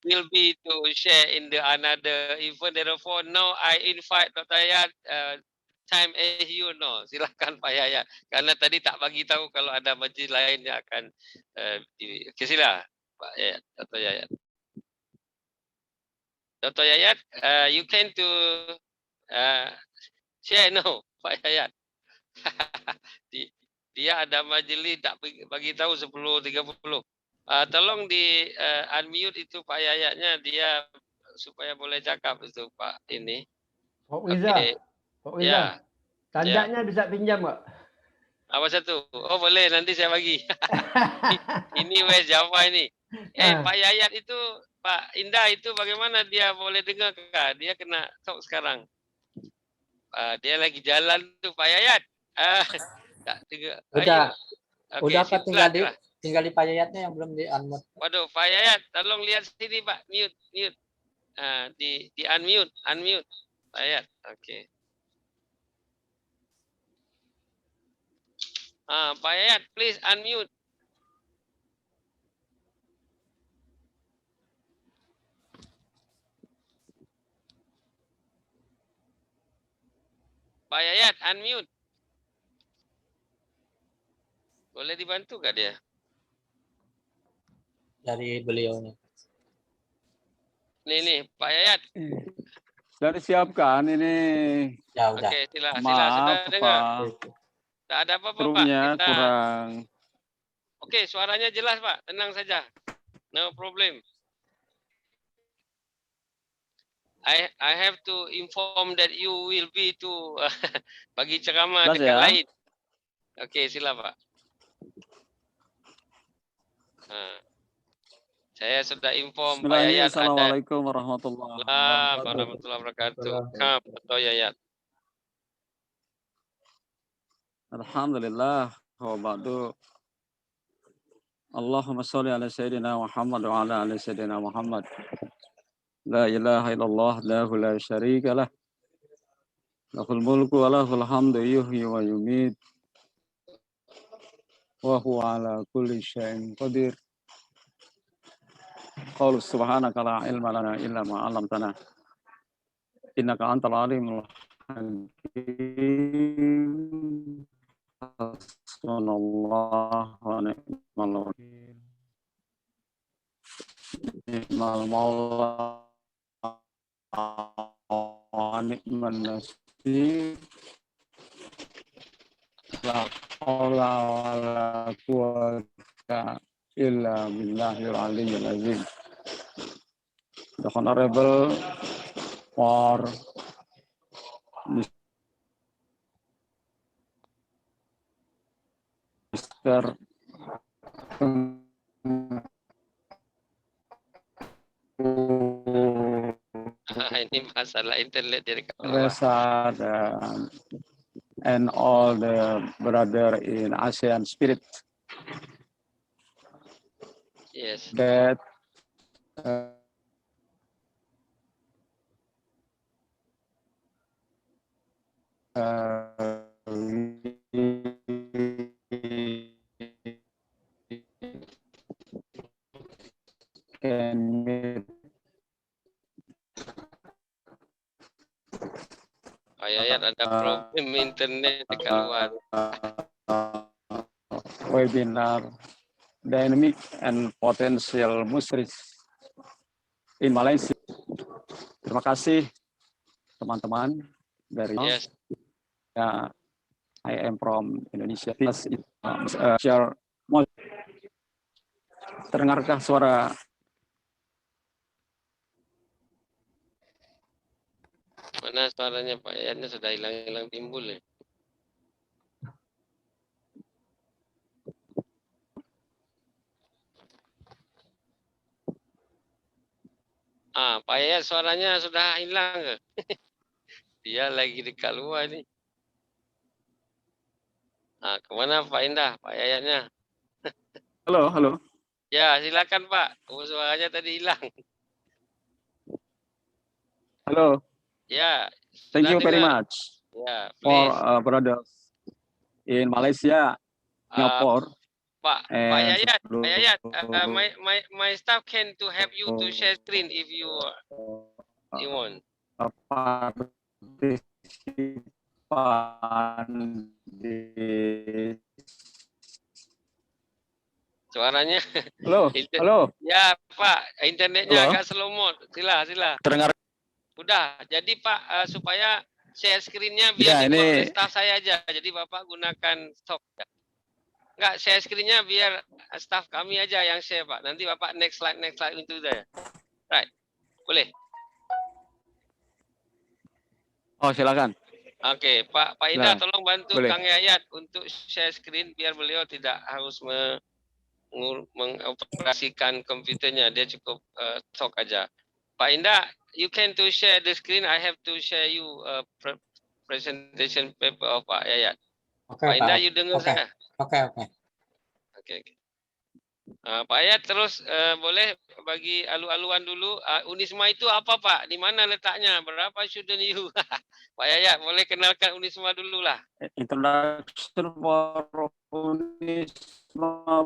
will be to share in the another event. Therefore, now I invite Dr. Yayat, time as you know. Silakan Pak Yayat. Karena tadi tak bagi tahu kalau ada majlis lain yang akan okay, sila Pak Yayat, Dr. Yayat. Dr. Yayat, you can to share no, Pak Yayat. Dia ada majlis tak bagi tahu 10.30. Tolong di unmute itu Pak Yayatnya, dia supaya boleh cakap itu Pak ini. Pak Wiza, Okay. Pak Wiza, Ya. tandanya bisa pinjam nggak? Apa satu? Oh boleh, nanti saya bagi. Ini West Java ini. Pak Yayat itu, Pak Indah itu bagaimana dia boleh dengar kah? Dia kena talk sekarang. Dia lagi jalan tuh Pak Yayat. Tak dengar. Udah. Okay, Udah Pak, tinggal di Pak Yayatnya yang belum di unmute. Waduh, Pak Yayat, tolong lihat sini Pak, mute. Di unmute. Pak Yayat, oke. Pak Yayat, please unmute. Pak Yayat, unmute. Boleh dibantu gak dia? Dari beliaunya. Nih, Pak Yayat. Sudah disiapkan ini. Ya, udah. Oke, sila, sudah dengar. Tak ada apa-apa, Pak. Kita... kurang. Oke, suaranya jelas, Pak. Tenang saja. No problem. I have to inform that you will be to bagi ceramah dekat lain. Oke, sila, Pak. Saya sudah inform Pak Yayat. Assalamualaikum warahmatullahi wabarakatuh. Betul Yayat. Alhamdulillah wa ba'du. Allahumma sholli ala sayyidina Muhammad wa ala ali sayyidina Muhammad. La ilaha illallah lahu la syarika lah. Lahul mulku wa lahul hamdu yuhyi wa yumit. Wa huwa ala kulli syai'in qadir. Qalu subhanaka la ilma lana illa ma 'allamtana. Innaka antal alimul hakim. Hasbunallah wa ni'mal wakil. Ni'mal maula wa ni'man nasir. La haula wa la quwwata illa billahil aliyyil azim. The Honorable for Mr. Ini masalah internet dari Reza and all the brother in ASEAN spirit. Yes. That can meet Pak Yayat ada problem internet dekat luar. Webinar dynamic and potential musris in Malaysia. Terima kasih teman-teman dari I am from Indonesia. Share terdengarkah suara? Mana suaranya Pak Yayatnya sudah hilang timbul ya. Pak Yayat suaranya sudah hilang ke? Dia lagi dekat luar ini. Kemana Pak Indah, Pak Yayatnya? Halo. Ya, silakan Pak. Suaranya tadi hilang. Halo. Ya. Thank you very much. Ya, for brothers in Malaysia, Singapore. Pak And Yayat, my staff can to help you to share screen if you want. Partisipan di Suaranya. Halo. Ya Pak, internetnya Halo. agak slow mode. Sila. Terdengar? Udah. Jadi Pak, supaya share screen-nya Ya, biar ini staff saya aja. Jadi Bapak gunakan stok. Enggak, share screen-nya biar staff kami aja yang share Pak. Nanti Bapak next slide itu saya. Right. Boleh. Oh, silakan. Oke, Pak Indah Nah, tolong bantu boleh. Kang Yayat untuk share screen biar beliau tidak harus mengoperasikan komputernya, dia cukup talk aja. Pak Indah, you can to share the screen. I have to share you presentation paper of Pak Yayat. Oke, Pak Indah, Pak. you dengar Oke. saya? Oke. Pak Yayat terus boleh bagi alu-aluan dulu. Unisma itu apa Pak? Di mana letaknya? Berapa student you? Pak Yayat boleh kenalkan Unisma dulu lah. Introduction for Unisma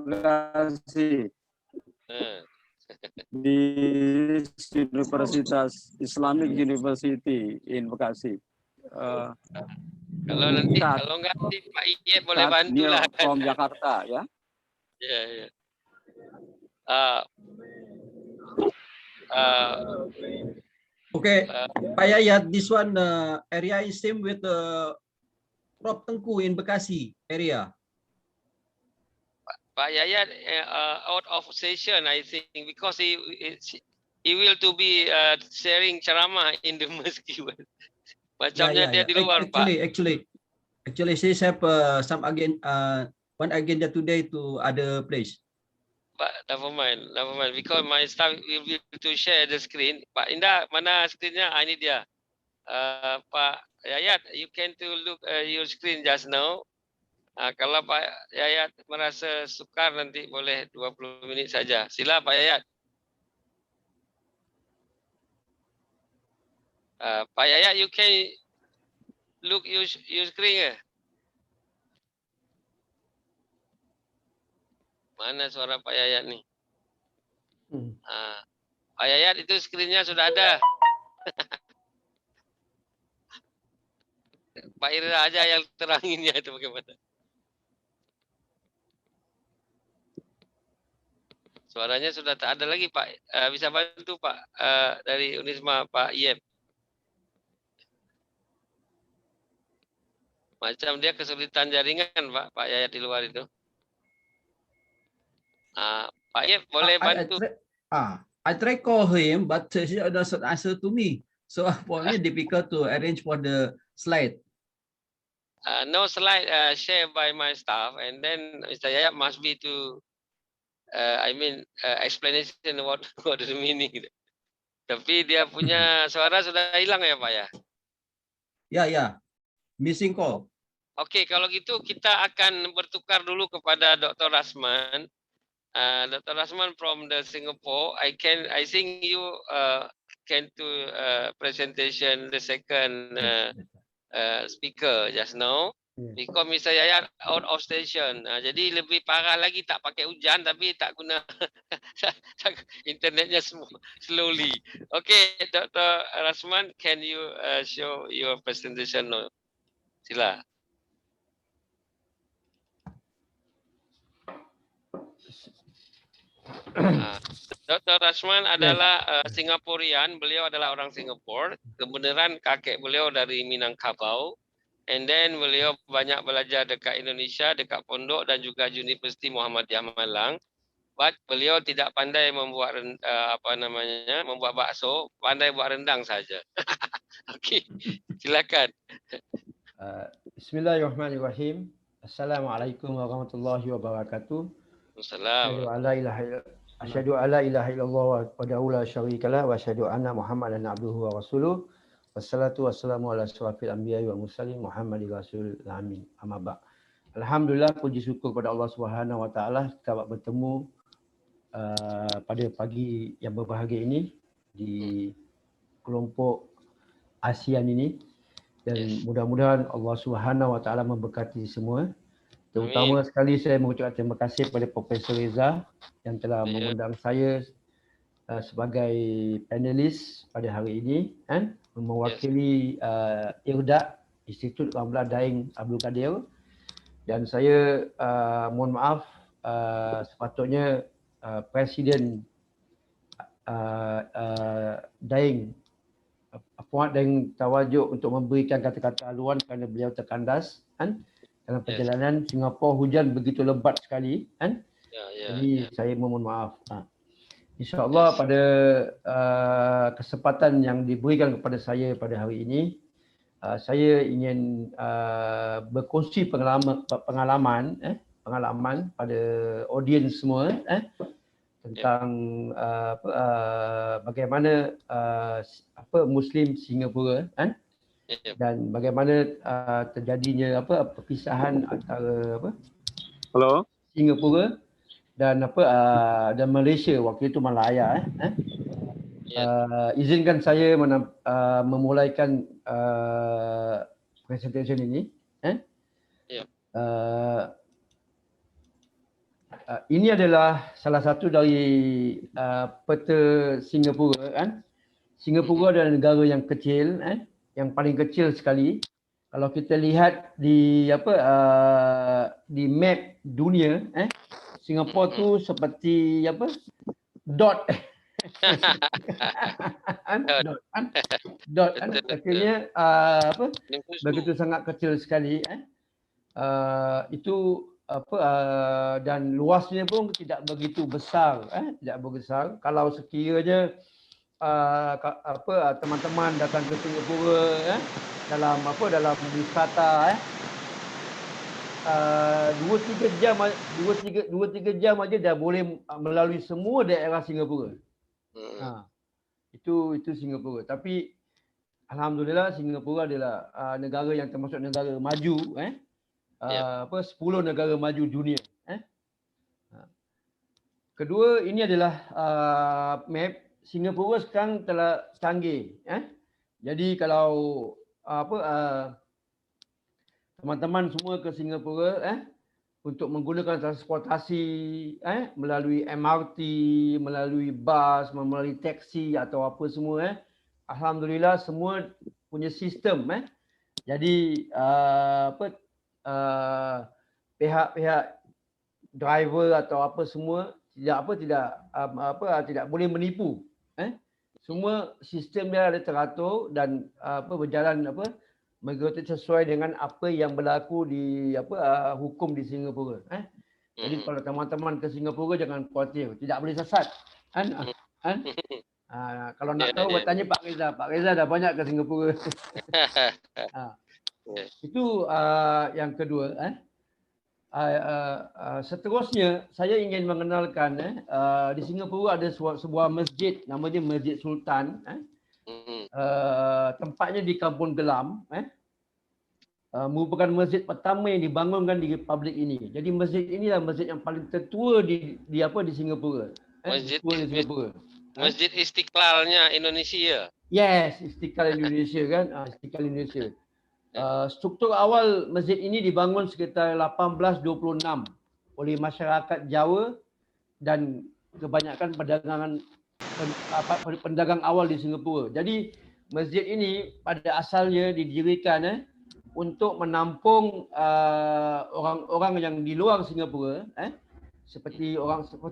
Bekasi di Universitas Islamic University in Bekasi. Kalau nanti kalau enggak Pak Iyet boleh bantu lah. From Jakarta ya. Ya. Okay, Pak Yayat, this one area is same with Prof Tengku in Bekasi area. Pak Yayat out of session, I think, because he will to be sharing ceramah in the masjid. Macamnya dia di luar, Pak. Actually, she have some one agenda today to other place. Pak, never mind. Because my staff will be to share the screen. Pak Indah, mana screennya? Ini dia. Pak Yayat, you can to look your screen just now. Kalau Pak Yayat merasa sukar nanti boleh 20 minit saja. Sila Pak Yayat. Pak Yayat, you can look your screen. Mana suara Pak Yayat nih? Pak Yayat itu screen-nya sudah ada. Pak Ira aja yang teranginnya itu bagaimana? Suaranya sudah tak ada lagi Pak. Bisa bantu Pak dari Unisma Pak Iyep. Macam dia kesulitan jaringan Pak Yayat di luar itu. Pak Iyep boleh bantu. I try call him, but he doesn't answer to me. So for me difficult to arrange for the slide. No slide shared by my staff, and then Mr. Yayat must be to explanation what is the meaning. Tapi dia punya suara sudah hilang ya Pak ya? Ya. Missing call. Oke, kalau gitu kita akan bertukar dulu kepada Dr. Rasman. Dr. Rasman from the Singapore. I think you can do presentation the second speaker just now. Because Mr. Yayat out of station. Jadi lebih parah lagi, tak pakai hujan tapi tak guna internetnya slowly. Okay, Dr. Rasman, can you show your presentation now? Sila. Dr. Rasman adalah Singaporean. Beliau adalah orang Singapura. Kebenaran kakek beliau dari Minangkabau. And then beliau banyak belajar dekat Indonesia, dekat pondok dan juga Universiti Muhammadiyah Malang. But beliau tidak pandai membuat membuat bakso, pandai buat rendang saja. Okey, silakan. Bismillahirrahmanirrahim. Assalamualaikum warahmatullahi wabarakatuh. Asyhadu alla ilaha illallah wa la syarikalah wa asyhadu anna Muhammadan abduhu wa rasuluh. Wassalatu wassalamu ala asyrafil anbiya'i wal mursalin Muhammadin rasulil amin. Amma ba'd. Alhamdulillah, puji syukur kepada Allah Subhanahu wa taala kita dapat bertemu pada pagi yang berbahagia ini di kelompok ASEAN ini, dan mudah-mudahan Allah Subhanahu wa taala memberkati semua, Terutama sekali saya mengucapkan terima kasih kepada Profesor Reza yang telah Ya. mengundang saya sebagai panelis pada hari ini, mewakili IRDA, Institut Ramlah Daeng Abdul Kadir. Dan saya mohon maaf, sepatutnya Presiden Daeng Puan Daeng Tawajuk untuk memberikan kata-kata haluan kerana beliau terkandas dalam perjalanan. Singapura hujan begitu lebat sekali jadi saya mohon maaf. InsyaAllah pada kesempatan yang diberikan kepada saya pada hari ini, saya ingin berkongsi pengalaman pada audiens semua tentang bagaimana Muslim Singapura dan bagaimana terjadinya perpisahan antara Singapura dan dan Malaysia, waktu itu Malaya. Izinkan saya memulaikan presentation ini. Ini adalah salah satu dari peta Singapura. Singapura adalah negara yang kecil, yang paling kecil sekali. Kalau kita lihat di di map dunia, Singapura tu seperti dot. Dot. Akhirnya begitu sangat kecil sekali. Itu dan luasnya pun tidak begitu besar, tidak besar. Kalau sekiranya teman-teman datang ke Singapura dalam wisata 2-3 jam aja dah boleh melalui semua daerah Singapura. Itu Singapura. Tapi alhamdulillah Singapura adalah negara yang termasuk negara maju, 10 negara maju dunia. Kedua, ini adalah map Singapura sekarang telah canggih. Jadi kalau teman-teman semua ke Singapura untuk menggunakan transportasi melalui MRT, melalui bas, melalui taksi atau apa semua, alhamdulillah semua punya sistem. Jadi pihak-pihak driver atau apa semua tidak boleh menipu. Semua sistem dia ada teratur dan berjalan mengikuti sesuai dengan apa yang berlaku di hukum di Singapura. Jadi kalau teman-teman ke Singapura jangan khawatir, tidak boleh sesat. Kalau nak tahu bertanya Pak Reza. Pak Reza dah banyak ke Singapura. Itu yang kedua. Seterusnya saya ingin mengenalkan di Singapura ada sebuah masjid namanya Masjid Sultan. Tempatnya di Kampung Gelam. Merupakan masjid pertama yang dibangunkan di republik ini. Jadi masjid inilah masjid yang paling tertua di Singapura. Masjid Istiqlalnya Indonesia. Yes, Istiqlal Indonesia kan. Istiqlal Indonesia. Struktur awal masjid ini dibangun sekitar 1826 oleh masyarakat Jawa dan kebanyakan pendagang awal di Singapura. Jadi masjid ini pada asalnya didirikan untuk menampung orang-orang yang di luar Singapura, seperti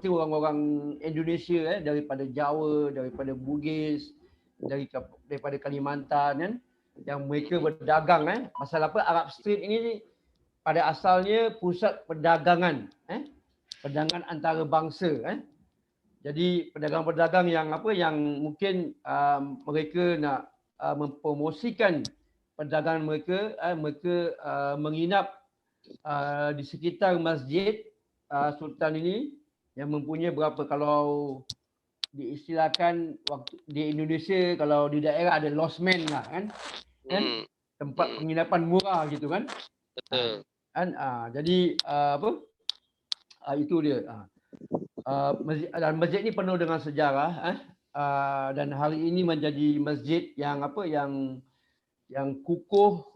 orang-orang Indonesia daripada Jawa, daripada Bugis, daripada Kalimantan yang mereka berdagang. Pasal apa, Arab Street ini pada asalnya pusat perdagangan, perdagangan antarabangsa. Jadi pedagang-pedagang yang mungkin mereka nak mempromosikan perdagangan mereka, menginap di sekitar masjid Sultan ini yang mempunyai berapa, kalau diistilahkan waktu di Indonesia, kalau di daerah ada losmen lah kan, tempat penginapan murah gitu kan. Betul. Jadi itu dia. Dan masjid ini penuh dengan sejarah, dan hari ini menjadi masjid yang yang kukuh,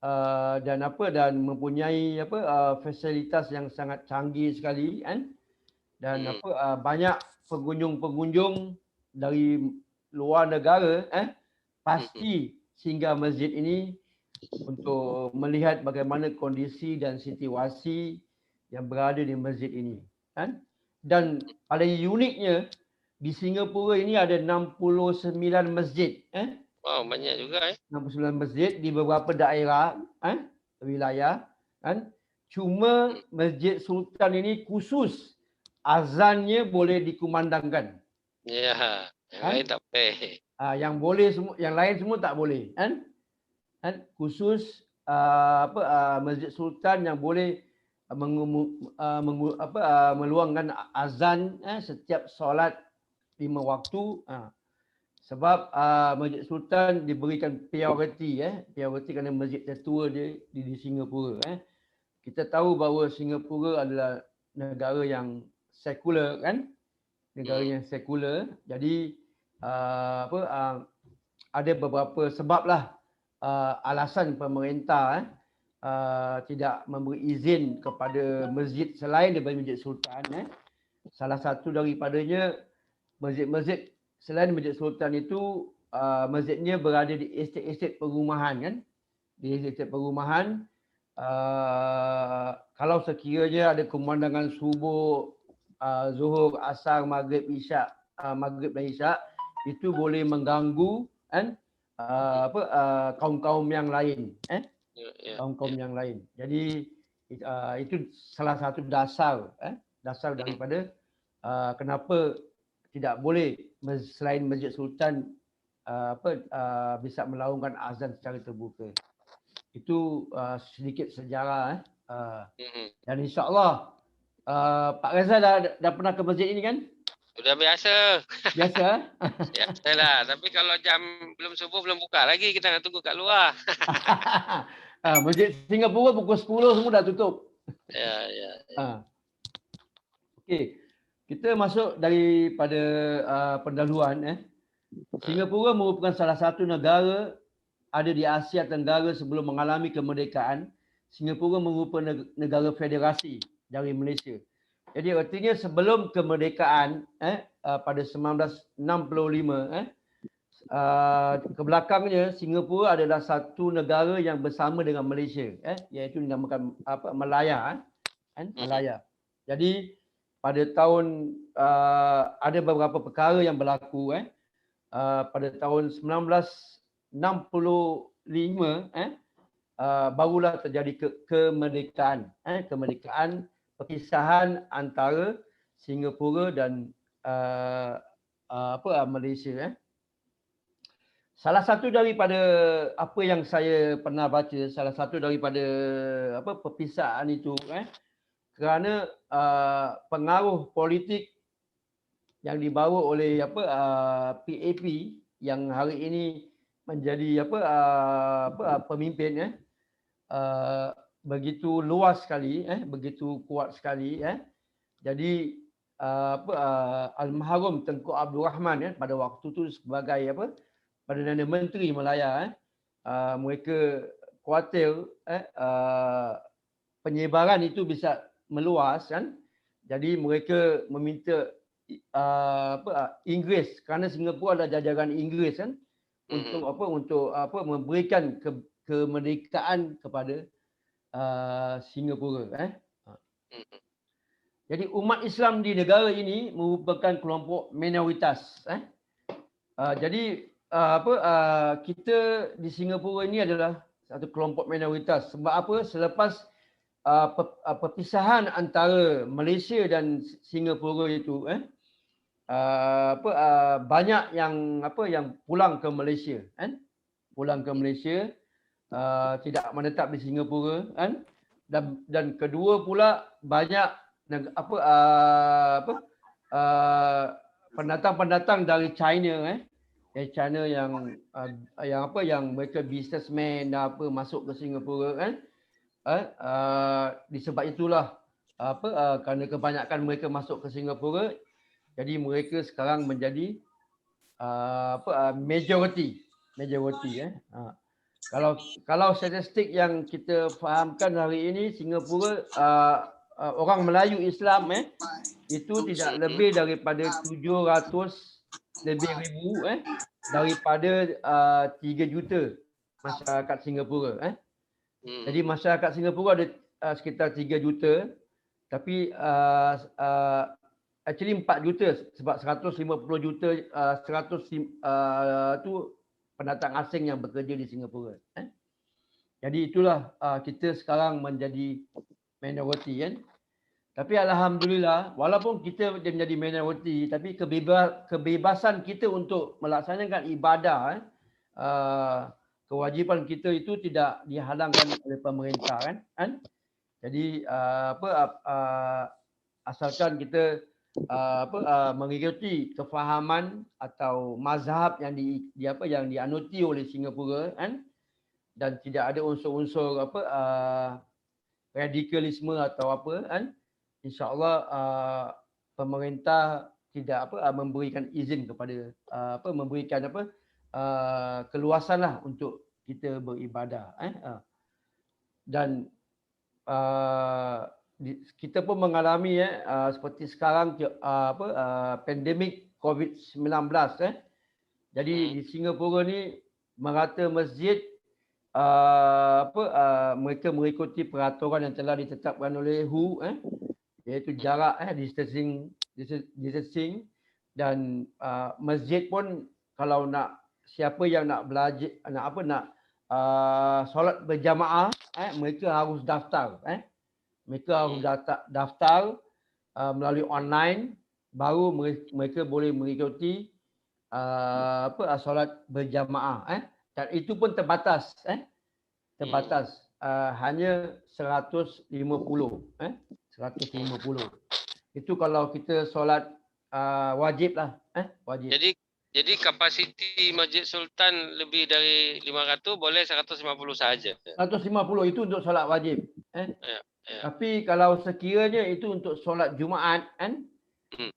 dan mempunyai fasilitas yang sangat canggih sekali kan. Dan banyak pengunjung-pengunjung dari luar negara pasti singgah masjid ini untuk melihat bagaimana kondisi dan situasi yang berada di masjid ini kan. Dan paling uniknya di Singapura ini ada 69 masjid Wow, banyak juga 69 masjid di beberapa daerah wilayah kan. Cuma Masjid Sultan ini khusus azannya boleh dikumandangkan. Ya, yang lain tak boleh. Yang boleh semua, yang lain semua tak boleh kan. Khusus Masjid Sultan yang boleh meluangkan azan setiap solat 5 waktu. Sebab Masjid Sultan diberikan prioriti kerana masjid tertua dia di Singapura. Kita tahu bahawa Singapura adalah negara yang sekular kan, negara yang sekular. Jadi ada beberapa sebablah alasan pemerintah tidak memberi izin kepada masjid selain daripada Masjid Sultan. Salah satu daripadanya masjid-masjid selain Masjid Sultan itu masjidnya berada di estet-estet perumahan kan. Di estet perumahan, kalau sekiranya ada pemandangan subuh, zuhur, asar, maghrib, isyak, maghrib dan isyak, itu boleh mengganggu kan kaum-kaum yang lain kaum-kaum yang lain. Jadi itu salah satu dasar daripada kenapa tidak boleh selain Masjid Sultan bisa melaungkan azan secara terbuka. Itu sedikit sejarah dan insya-Allah Pak Reza dah pernah ke masjid ini kan? Sudah biasa. Biasa. Biasalah, tapi kalau jam belum subuh belum buka lagi, kita nak tunggu kat luar. Masjid Singapura pukul 10 semua dah tutup. Ya. Okey. Kita masuk daripada pendahuluan. Singapura merupakan salah satu negara ada di Asia Tenggara sebelum mengalami kemerdekaan. Singapura merupakan negara federasi dari Malaysia. Jadi artinya sebelum kemerdekaan pada 1965 ke belakangnya Singapura adalah satu negara yang bersama dengan Malaysia iaitu dinamakan Malaya Malaya. Jadi pada tahun ada beberapa perkara yang berlaku pada tahun 1965 barulah terjadi kemerdekaan perpisahan antara Singapura dan Malaysia. Salah satu daripada apa yang saya pernah baca, salah satu daripada perpisahan itu kerana pengaruh politik yang dibawa oleh PAP yang hari ini menjadi pemimpin begitu luas sekali, begitu kuat sekali. Jadi Almarhum Tengku Abdul Rahman pada waktu itu sebagai Perdana Menteri Malaya, mereka khawatir penyebaran itu bisa meluas kan. Jadi mereka meminta Inggeris, kerana Singapura adalah jajaran Inggeris kan, untuk memberikan kemerdekaan kepada Singapura. Jadi umat Islam di negara ini merupakan kelompok minoritas. Jadi kita di Singapura ini adalah satu kelompok minoritas. Sebab apa? Selepas perpisahan antara Malaysia dan Singapura itu, banyak yang pulang ke Malaysia, pulang ke Malaysia, tidak menetap di Singapura, dan kedua pula banyak pendatang-pendatang dari China, China yang mereka businessman masuk ke Singapura disebab itulah kerana kebanyakan mereka masuk ke Singapura, jadi mereka sekarang menjadi majority. Kalau statistik yang kita fahamkan hari ini, Singapura orang Melayu Islam itu tidak lebih daripada 700 lebih ribu daripada 3 juta masyarakat Singapura. Jadi masyarakat Singapura ada sekitar 3 juta, tapi actually 4 juta sebab 150 juta 100 tu pendatang asing yang bekerja di Singapura. Jadi itulah kita sekarang menjadi minoriti kan. Tapi alhamdulillah walaupun kita menjadi minoriti tapi kebebasan kita untuk melaksanakan ibadah kewajipan kita itu tidak dihalangkan oleh pemerintah kan. Jadi asalkan kita mengikuti kefahaman atau mazhab yang yang dianuti oleh Singapura kan, dan tidak ada unsur-unsur radikalisme atau apa kan, insya-Allah pemerintah tidak memberikan izin kepada memberikan keluasanlah untuk kita beribadah dan kita pun mengalami seperti sekarang pandemik COVID-19 Jadi di Singapura ni merata masjid mereka mengikuti peraturan yang telah ditetapkan oleh WHO iaitu jarak distancing dan masjid pun kalau nak siapa yang nak belajar nak solat berjamaah mereka harus daftar mereka harus daftar melalui online baru mereka boleh mengikuti solat berjamaah dan itu pun terbatas hanya 150 itu kalau kita solat wajib lah wajib. Jadi kapasiti Masjid Sultan lebih dari 500 boleh 150 saja. 150 itu untuk solat wajib Ya. Tapi kalau sekiranya itu untuk solat Jumaat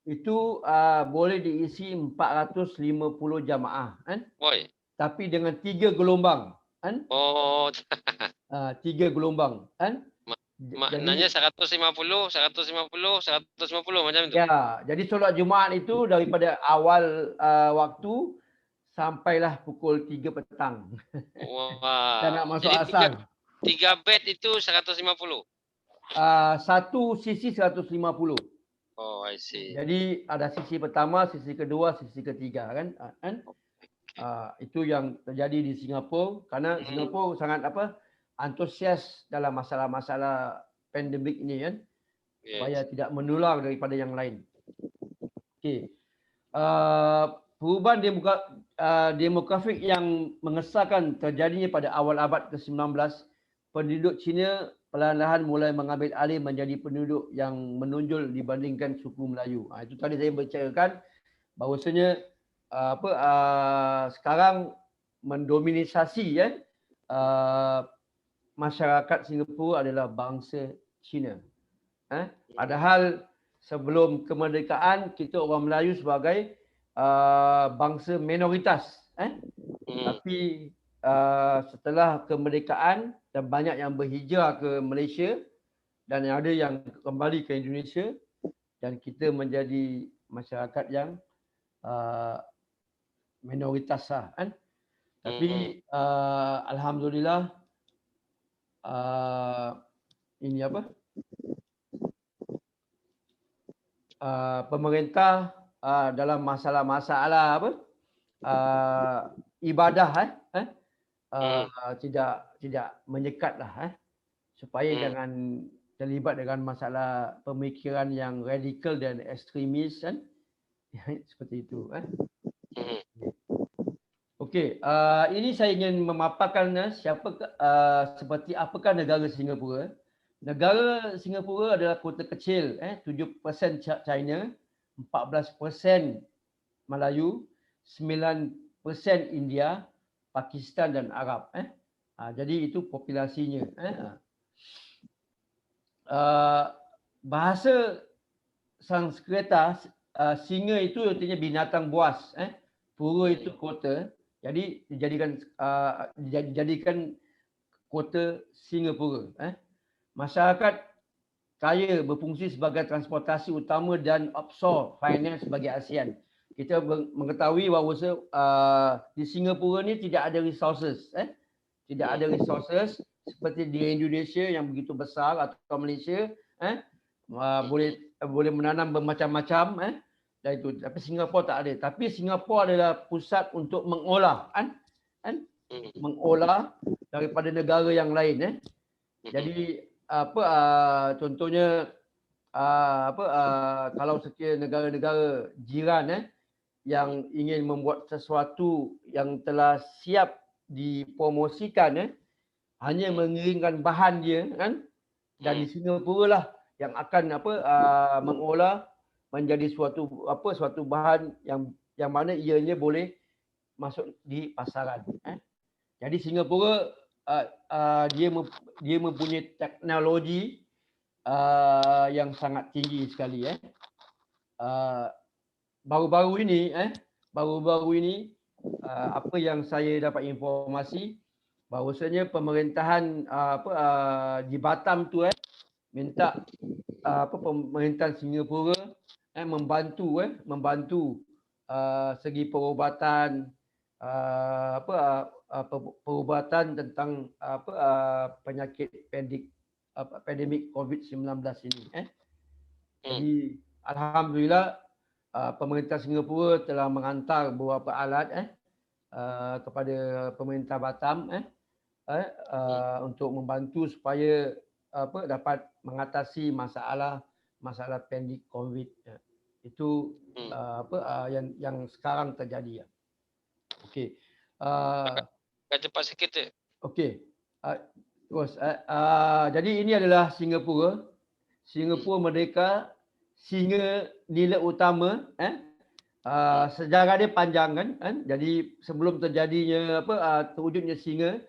itu boleh diisi 450 jamaah Boy. Tapi dengan 3 gelombang Oh. 3 gelombang Maknanya 150 macam tu. Ya, jadi solat Jumaat itu daripada awal waktu sampailah pukul 3 petang. Wah. Dan nak masuk Jadi asar. 3 bed itu 150. Satu sisi 150. Oh, I see. Jadi ada sisi pertama, sisi kedua, sisi ketiga kan? Itu yang terjadi di Singapura karena Singapura sangat antusias dalam masalah-masalah pandemik ini kan, supaya tidak menular daripada yang lain. Okey. Perubahan demografik yang mengesahkan terjadinya pada awal abad ke-19, penduduk Cina perlahan-lahan mulai mengambil alih menjadi penduduk yang menonjol dibandingkan suku Melayu. Itu tadi saya bercakapkan bahawasanya sekarang mendominasi masyarakat Singapura adalah bangsa Cina. Padahal sebelum kemerdekaan kita orang Melayu sebagai bangsa minoritas. Tapi setelah kemerdekaan dan banyak yang berhijrah ke Malaysia dan ada yang kembali ke Indonesia dan kita menjadi masyarakat yang minoritas Tapi alhamdulillah ini pemerintah dalam masalah ibadah tidak menyekatlah supaya jangan terlibat dengan masalah pemikiran yang radikal dan ekstremis seperti itu Okey, ini saya ingin memaparkan seperti apakah negara Singapura. Negara Singapura adalah kota kecil, 7% China, 14% Melayu, 9% India, Pakistan dan Arab. Jadi itu populasinya. Bahasa Sanskerta, singa itu artinya binatang buas, pura itu kota. Jadi dijadikan kota Singapura. Masyarakat kaya berfungsi sebagai transportasi utama dan offshore finance bagi ASEAN. Kita mengetahui bahawa di Singapura ni tidak ada resources. Tidak ada resources seperti di Indonesia yang begitu besar atau Malaysia. Boleh menanam bermacam-macam. Dan itu. Tapi Singapura tak ada. Tapi Singapura adalah pusat untuk mengolah. Mengolah daripada negara yang lain. Jadi contohnya kalau sekiranya negara-negara jiran yang ingin membuat sesuatu yang telah siap dipromosikan, hanya mengirimkan bahan dia kan, dan di Singapura lah yang akan mengolah menjadi suatu bahan yang mana ianya boleh masuk di pasaran. Jadi Singapura dia mempunyai teknologi yang sangat tinggi sekali. Baru-baru ini apa yang saya dapat informasi bahawasanya pemerintahan di Batam tu minta pemerintahan Singapura membantu segi perubatan perubatan tentang penyakit pandemik COVID-19 ini. Jadi alhamdulillah pemerintah Singapura telah menghantar beberapa alat kepada pemerintah Batam untuk membantu supaya dapat mengatasi masalah pandemik COVID. Itu yang sekarang terjadi. Okey. Cepat sikit je. Okey. Terus. Jadi ini adalah Singapura. Singapura merdeka. Singa nilai utama. Sejarah dia panjang kan. Jadi sebelum terjadinya terwujudnya singa,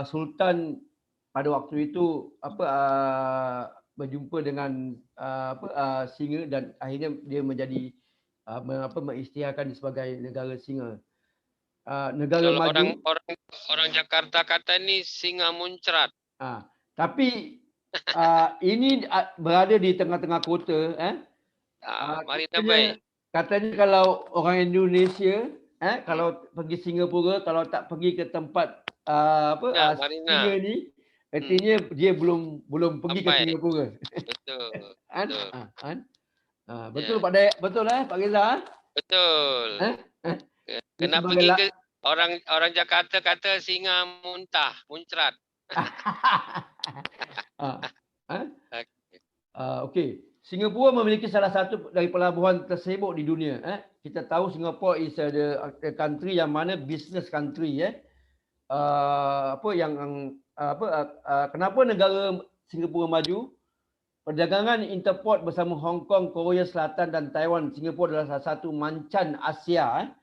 Sultan pada waktu itu berjumpa dengan singa dan akhirnya dia menjadi mengisytiharkan sebagai negara singa. Negara Kalau maju. orang Jakarta kata ni singa muncrat. Tapi ini berada di tengah-tengah kota. Marina Bay. Katanya kalau orang Indonesia kalau pergi Singapura, kalau tak pergi ke tempat singa ni, artinya dia belum pergi ke Singapura. Betul. Betul Pak Dayak, betul Pak Reza? Betul. Kena pergi ke orang Jakarta kata singa muncrat. Okey. Singapura memiliki salah satu dari pelabuhan tersibuk di dunia. Kita tahu Singapura is a country yang mana business country. Kenapa negara Singapura maju? Perdagangan interport bersama Hong Kong, Korea Selatan dan Taiwan. Singapura adalah salah satu mancan Asia.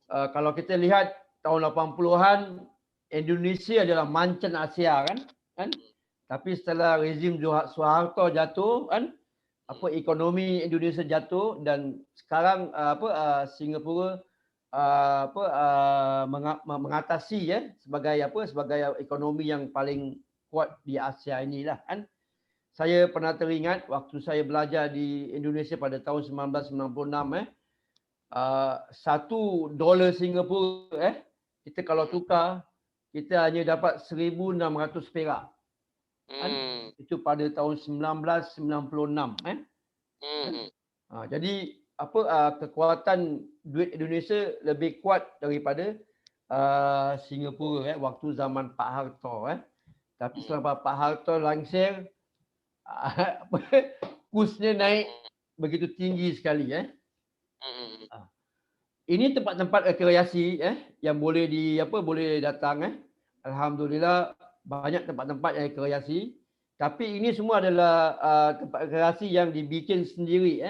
Kalau kita lihat tahun 80-an, Indonesia adalah mancan Asia kan? Tapi setelah rezim Soeharto jatuh ekonomi Indonesia jatuh dan sekarang Singapura mengatasi sebagai ekonomi yang paling kuat di Asia inilah kan. Saya pernah teringat waktu saya belajar di Indonesia pada tahun 1996 $1 Singapura kita kalau tukar kita hanya dapat 1,600 perak. Itu pada tahun 1996 jadi kekuatan duit Indonesia lebih kuat daripada Singapura waktu zaman Pak Harto tapi setelah Pak Harto langsir kursnya naik begitu tinggi sekali Ini tempat-tempat rekreasi yang boleh boleh datang Alhamdulillah banyak tempat-tempat yang rekreasi. Tapi ini semua adalah tempat rekreasi yang dibikin sendiri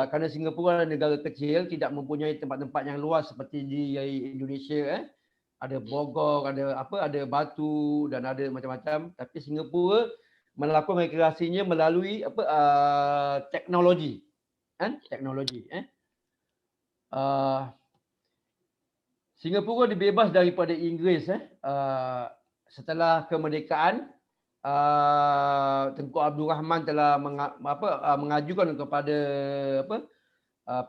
kerana Singapura adalah negara kecil, tidak mempunyai tempat-tempat yang luas seperti di Indonesia Ada Bogor, ada Batu dan ada macam-macam. Tapi Singapura melakukan rekreasinya melalui teknologi. Teknologi. Singapura dibebas daripada Inggeris setelah kemerdekaan. Tengku Abdul Rahman telah mengajukan kepada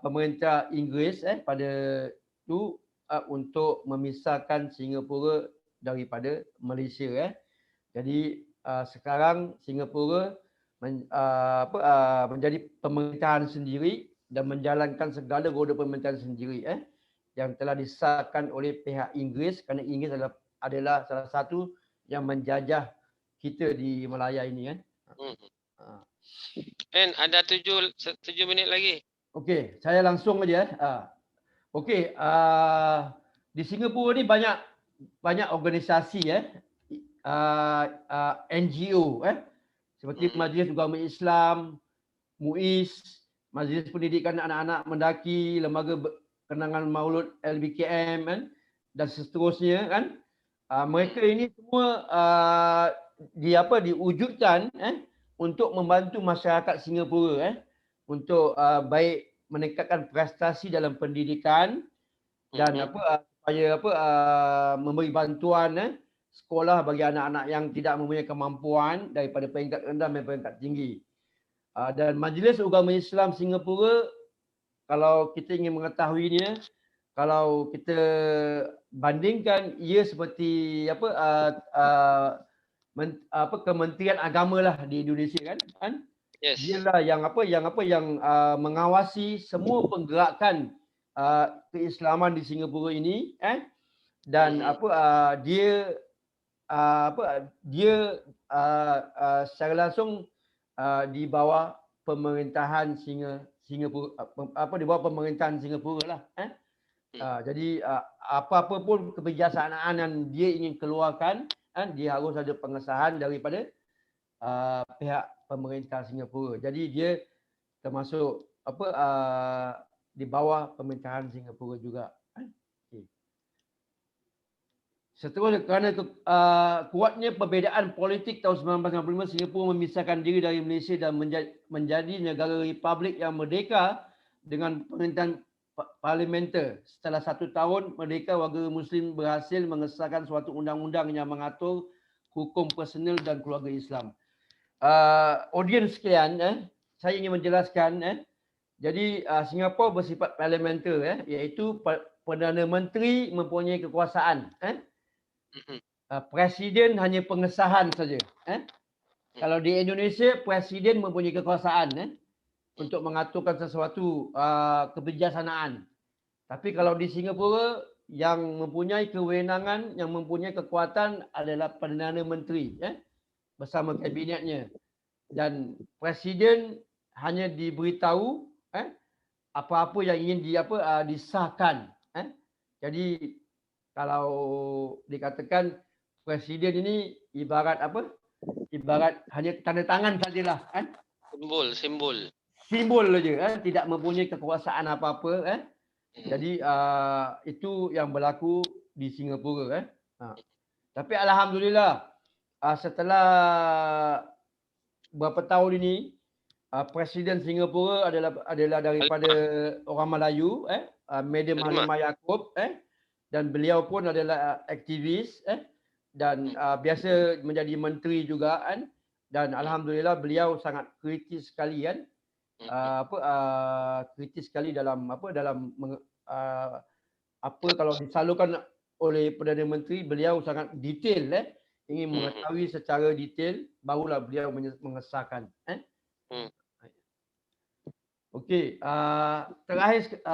pemerintah Inggeris pada itu untuk memisahkan Singapura daripada Malaysia. Jadi sekarang Singapura menjadi pemerintahan sendiri dan menjalankan segala roda pemerintahan sendiri yang telah disahkan oleh pihak Inggeris, kerana Inggeris adalah salah satu yang menjajah kita di Malaya ini kan. Ada 7 minit lagi. Okey, saya langsung aja. Okey, di Singapura ni banyak organisasi NGO seperti Majlis Agama Islam, MUIS, Majlis Pendidikan Anak-anak Mendaki, Lembaga Kenangan Maulud LBKM dan seterusnya kan. Mereka ini semua diwujudkan untuk membantu masyarakat Singapura untuk baik meningkatkan prestasi dalam pendidikan dan supaya memberi bantuan sekolah bagi anak-anak yang tidak mempunyai kemampuan daripada peringkat rendah dan peringkat tinggi. Dan Majlis Agama Islam Singapura, kalau kita ingin mengetahuinya, kalau kita bandingkan, ia seperti Kementerian Agama lah di Indonesia kan. Yes. Dialah yang mengawasi semua pergerakan keislaman di Singapura ini dan dia secara langsung di bawah pemerintahan Singapura, di bawah pemerintahan Singapura lah. Jadi apa-apa pun kebijaksanaan yang dia ingin keluarkan, dia harus ada pengesahan daripada pihak pemerintah Singapura. Jadi dia termasuk di bawah pemerintahan Singapura juga. Seterusnya, kerana kuatnya perbezaan politik tahun 1965, Singapura memisahkan diri dari Malaysia dan menjadi negara republik yang merdeka dengan pemerintahan parlementer. Setelah 1 tahun merdeka, warga Muslim berhasil mengesahkan suatu undang-undang yang mengatur hukum personal dan keluarga Islam. Audiens sekalian, saya ingin menjelaskan. Jadi Singapura bersifat parlementer, iaitu Perdana Menteri mempunyai kekuasaan. Presiden hanya pengesahan saja. Kalau di Indonesia, presiden mempunyai kekuasaan untuk mengaturkan sesuatu kebijaksanaan. Tapi kalau di Singapura, yang mempunyai kewenangan, yang mempunyai kekuatan adalah Perdana Menteri bersama kabinetnya. Dan presiden hanya diberitahu apa-apa yang ingin disahkan. Jadi kalau dikatakan presiden ini ibarat ibarat hanya tanda tangan sajalah Simbol saja, tidak mempunyai kekuasaan apa-apa. Jadi itu yang berlaku di Singapura. Tapi alhamdulillah, setelah berapa tahun ini, Presiden Singapura adalah daripada orang Melayu, Madam Halimah Yacob, dan beliau pun adalah aktivis dan biasa menjadi menteri juga dan alhamdulillah beliau sangat kritis sekali kritis sekali dalam kalau disalurkan oleh Perdana Menteri, beliau sangat detail ingin mengetahui secara detail, barulah beliau mengesahkan. Okey, terakhir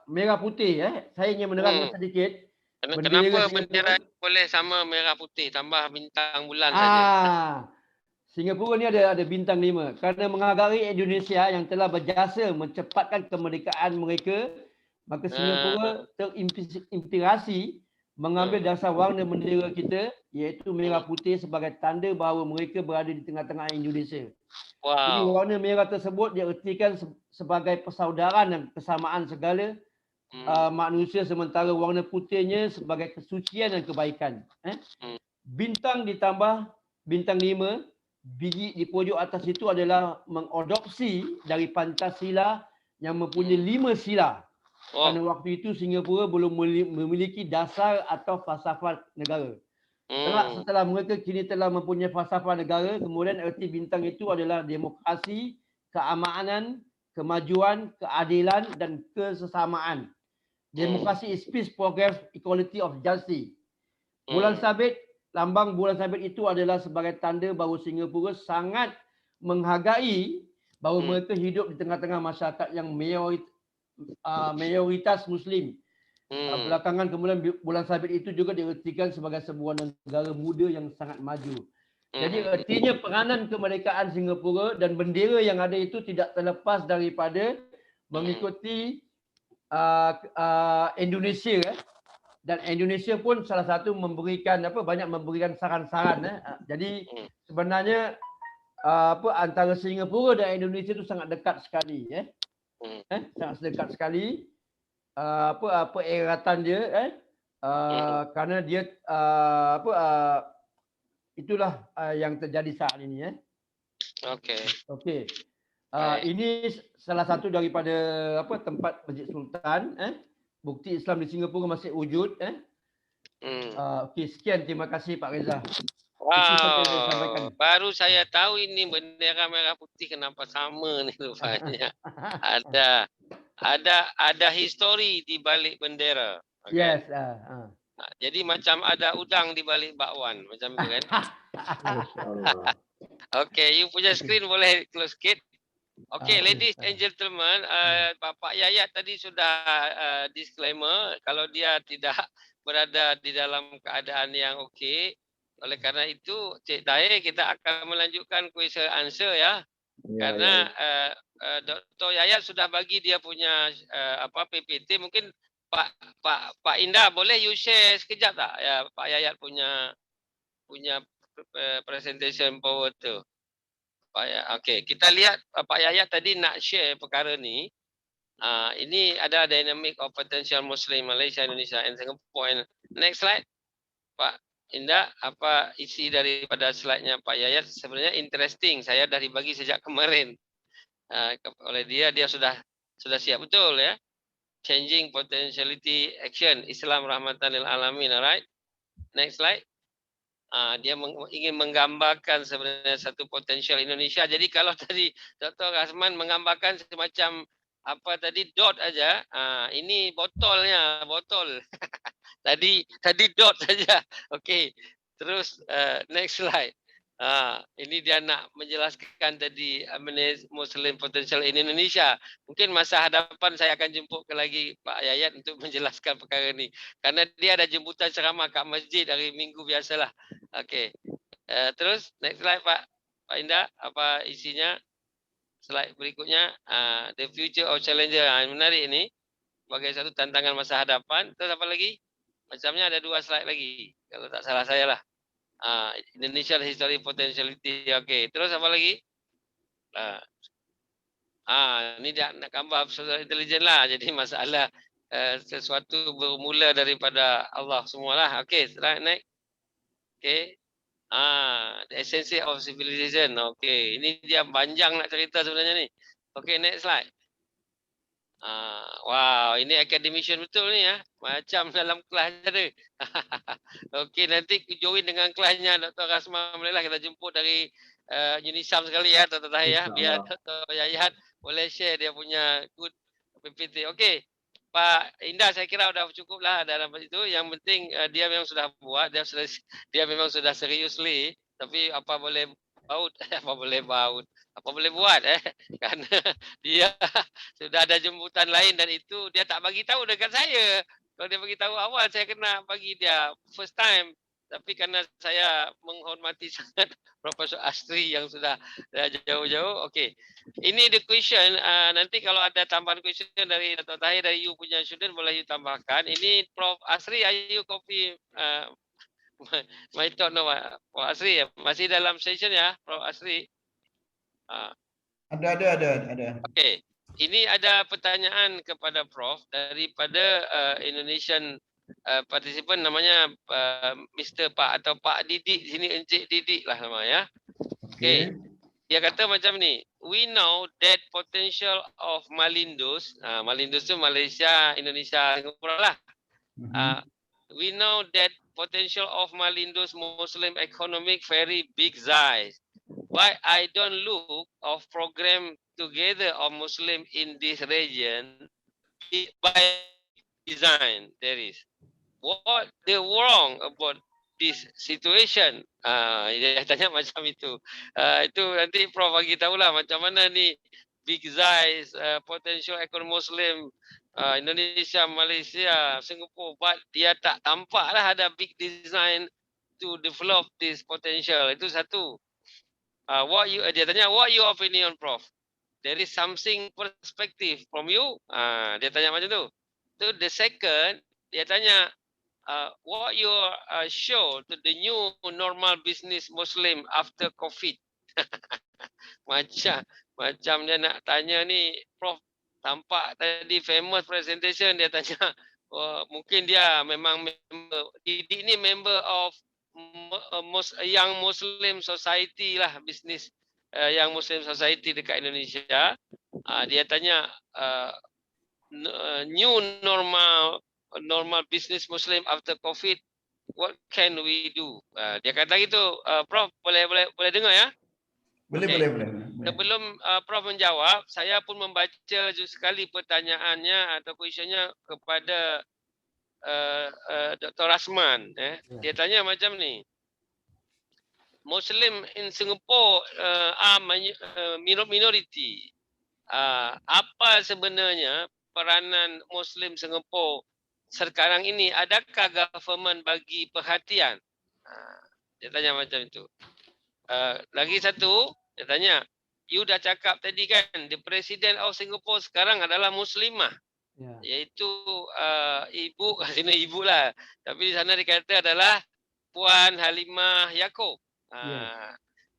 merah putih saya ingin menerangkan sedikit. Kenapa bendera boleh sama merah putih tambah bintang bulan saja? Singapura ni ada bintang 5 kerana menghargai Indonesia yang telah berjasa mencepatkan kemerdekaan mereka, maka Singapura terinspirasi mengambil dasar warna bendera kita, iaitu merah putih sebagai tanda bahawa mereka berada di tengah-tengah Indonesia. Jadi warna merah tersebut diartikan sebagai persaudaraan dan kesamaan segala manusia, sementara warna putihnya sebagai kesucian dan kebaikan. Bintang ditambah bintang 5, biji di pojok atas itu adalah mengadopsi dari Pancasila yang mempunyai 5 sila. Kerana waktu itu Singapura belum memiliki dasar atau falsafah negara. Setelah mereka kini telah mempunyai falsafah negara, kemudian erti bintang itu adalah demokrasi, keamanan, kemajuan, keadilan dan kesesamaan. Demokrasi is peace, progress, equality of justice. Bulan sabit, lambang bulan sabit itu adalah sebagai tanda bahawa Singapura sangat menghargai bahawa mereka hidup di tengah-tengah masyarakat yang mayoritas Muslim. Belakangan kemudian bulan sabit itu juga diertikan sebagai sebuah negara muda yang sangat maju. Jadi artinya peranan kemerdekaan Singapura dan bendera yang ada itu tidak terlepas daripada mengikuti Indonesia. Dan Indonesia pun salah satu memberikan banyak memberikan saran-saran. Jadi sebenarnya antara Singapura dan Indonesia itu sangat dekat sekali. Sangat dekat sekali. Eratan dia kerana dia itulah yang terjadi saat ini. Okey. Ini salah satu daripada tempat Masjid Sultan. Bukti Islam di Singapura masih wujud. Okey, sekian, terima kasih Pak Reza. Wow, baru saya tahu ini bendera merah putih kenapa sama ni rupanya. Ada histori di balik bendera. Okay? Yes. Jadi macam ada udang di balik bakwan, macam tu kan? Okay, you punya screen boleh close sikit. Okay, ladies and gentlemen, Pak Yayat tadi sudah disclaimer kalau dia tidak berada di dalam keadaan yang okey. Oleh kerana itu, Cik Tahir, kita akan melanjutkan question answer ya. Karena Dr. Yayat sudah bagi dia punya PPT. Mungkin Pak Indah boleh you share sekejap tak ya Pak Yayat punya presentation power tu. Okey, kita lihat Pak Yayat tadi nak share perkara ni. Ini ada dynamic of potential Muslim Malaysia, Indonesia and Singapore. Next slide. Pak Indah, apa isi daripada slide-nya Pak Yayat? Sebenarnya interesting. Saya dah dibagi sejak kemarin oleh dia sudah siap betul ya. Changing potentiality action Islam rahmatan lil alamin. Alright. Next slide. Dia ingin menggambarkan sebenarnya satu potensial Indonesia. Jadi kalau tadi Dr. Rasman menggambarkan semacam dot aja. Ini botolnya, botol. tadi dot saja. Okey. Terus next slide. Ini dia nak menjelaskan tadi Muslim potential in Indonesia. Mungkin masa hadapan saya akan jemput lagi Pak Yayat untuk menjelaskan perkara ni. Karena dia ada jemputan ceramah kat masjid hari Minggu biasalah. Okey. Terus next slide Pak Indah, apa isinya? Slide berikutnya, the future of challenger. Menarik ini sebagai satu tantangan masa hadapan. Terus apa lagi? Macamnya ada 2 slide lagi. Kalau tak salah saya lah. Indonesia history potentiality. Okey. Terus apa lagi? Ini dia nak gambar social intelligence lah. Jadi masalah sesuatu bermula daripada Allah semualah. Okey, slide next. Okey. The essence of civilization. Okey, ini dia panjang nak cerita sebenarnya ni. Okey, next slide. Wow, ini academician betul ni ya. Macam dalam kelas ada. Okey, nanti join dengan kelasnya Dr. Rasman bolehlah kita jemput dari Unisam sekali ya Dr. Tahir ya. Biar Dr. Yayat boleh share dia punya good PPT. Okey. Pak Indah saya kira sudah cukup lah dalam itu. Yang penting dia memang sudah buat, dia memang sudah seriously. Tapi apa boleh buat karena dia sudah ada jemputan lain dan itu dia tak bagi tahu dekat saya. Kalau dia bagi tahu awal saya kena bagi dia first time. Tapi karena saya menghormati sangat Profesor Astri yang sudah jauh-jauh. Okey. Ini the question. Nanti kalau ada tambahan question dari Dr. Tahir, dari you punya student boleh you tambahkan. Ini Prof Astri, are you copy my talk no Prof Astri ya? Masih dalam session ya Prof Astri? Ada. Okey. Ini ada pertanyaan kepada Prof daripada Indonesian partisipan namanya Mr. Pak atau Pak Didik. Sini Encik Didik lah nama ya. Okey. Dia kata macam ni, we know that potential of Malindos, Malindos tu Malaysia, Indonesia, Singapura lah. We know that potential of Malindos Muslim economic very big size. But I don't look of program together of Muslim in this region by design. There is what the wrong about this situation. Dia tanya macam itu. Itu nanti Prof bagi tahulah macam mana ni big size potential ekonomi Muslim Indonesia, Malaysia, Singapore, but dia tak tampaklah ada big design to develop this potential. Itu satu. Dia tanya what your opinion, Prof? There is something perspective from you. Dia tanya macam tu. So the second, dia tanya what you show to the new normal business Muslim after COVID. macam dia nak tanya ni, Prof, tampak tadi famous presentation dia tanya, mungkin dia memang member, Didik ni member of Young Muslim Society lah, bisnis Young Muslim Society dekat Indonesia. Dia tanya new normal business Muslim after COVID, what can we do? Dia kata gitu. Prof, boleh dengar ya? Boleh. Sebelum Prof menjawab, saya pun membaca sekali pertanyaannya atau kuesionya kepada Dr. Rasman. Dia tanya macam ni. Muslim in Singapore are minority. Apa sebenarnya peranan Muslim Singapore sekarang ini? Adakah government bagi perhatian? Dia tanya macam itu. Lagi satu, dia tanya, you dah cakap tadi kan, the President of Singapore sekarang adalah Muslimah. Iaitu ibu, sini ibu lah. Tapi di sana dikata adalah Puan Halimah Yaakob.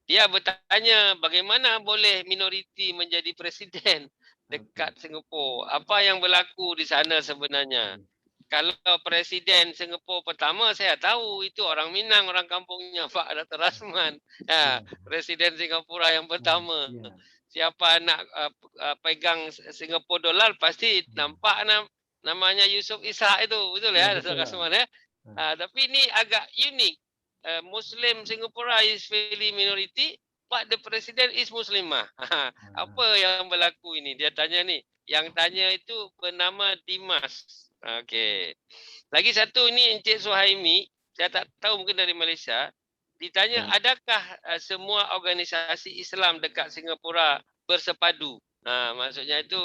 Dia bertanya bagaimana boleh minoriti menjadi presiden dekat Singapura. Apa yang berlaku di sana sebenarnya? Kalau presiden Singapura pertama saya tahu itu orang Minang, orang kampungnya Pak Dr. Rasman. Presiden Singapura yang pertama. Siapa nak pegang Singapura dolar pasti nampak namanya Yusof Ishak itu. Betul ya Dr. Rasman ya? Tapi ini agak unik. Muslim Singapura is fairly minority, but the president is Muslimah. Apa yang berlaku ini? Dia tanya ni. Yang tanya itu bernama Dimas. Okey. Lagi satu ini Encik Suhaimi, saya tak tahu mungkin dari Malaysia. Ditanya adakah semua organisasi Islam dekat Singapura bersepadu? Maksudnya itu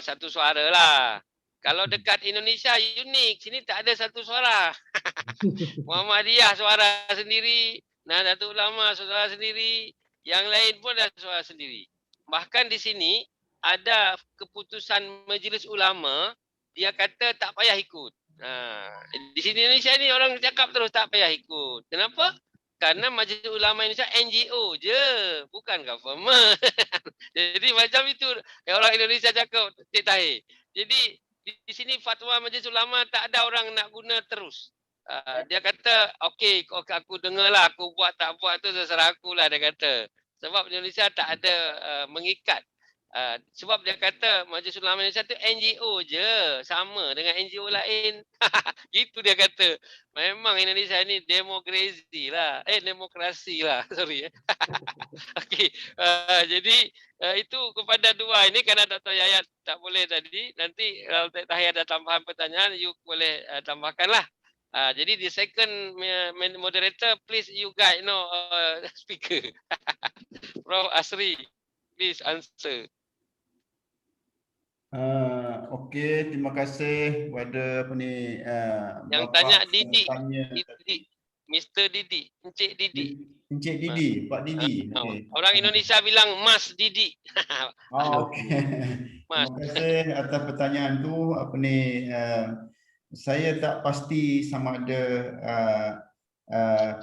satu suara lah. Kalau dekat Indonesia unik, sini tak ada satu suara. Muhammadiyah suara sendiri, Nahdlatul Ulama suara sendiri, yang lain pun ada suara sendiri. Bahkan di sini ada keputusan Majlis Ulama, dia kata tak payah ikut. Di sini Indonesia ni orang cakap terus tak payah ikut. Kenapa? Karena Majlis Ulama Indonesia NGO je, bukan government. Jadi macam itu orang Indonesia cakap, Cik Tahir. Jadi di sini fatwa Majlis Ulama tak ada orang nak guna terus. Dia kata, okey, aku dengarlah, aku buat tak buat tu terserah aku lah, dia kata. Sebab Indonesia tak ada mengikat. Sebab dia kata Majlis Ulama Indonesia tu NGO je, sama dengan NGO lain. Gitu dia kata. Memang Indonesia ni demokrasi lah. Sorry. Okey. Jadi itu kepada dua ini, kerana Dr. Yayat tak boleh tadi. Nanti kalau Dr. Tahir ada tambahan pertanyaan, you boleh tambahkanlah. Jadi the second moderator, please you guide speaker. Prof Asri, please answer. Okey, terima kasih kepada yang tanya Didi, Mr. Didi, Encik Didi. Encik Didi, Pak Didi. Okay. Orang Indonesia bilang Mas Didi. Okey. Terima kasih atas pertanyaan tu. Saya tak pasti sama ada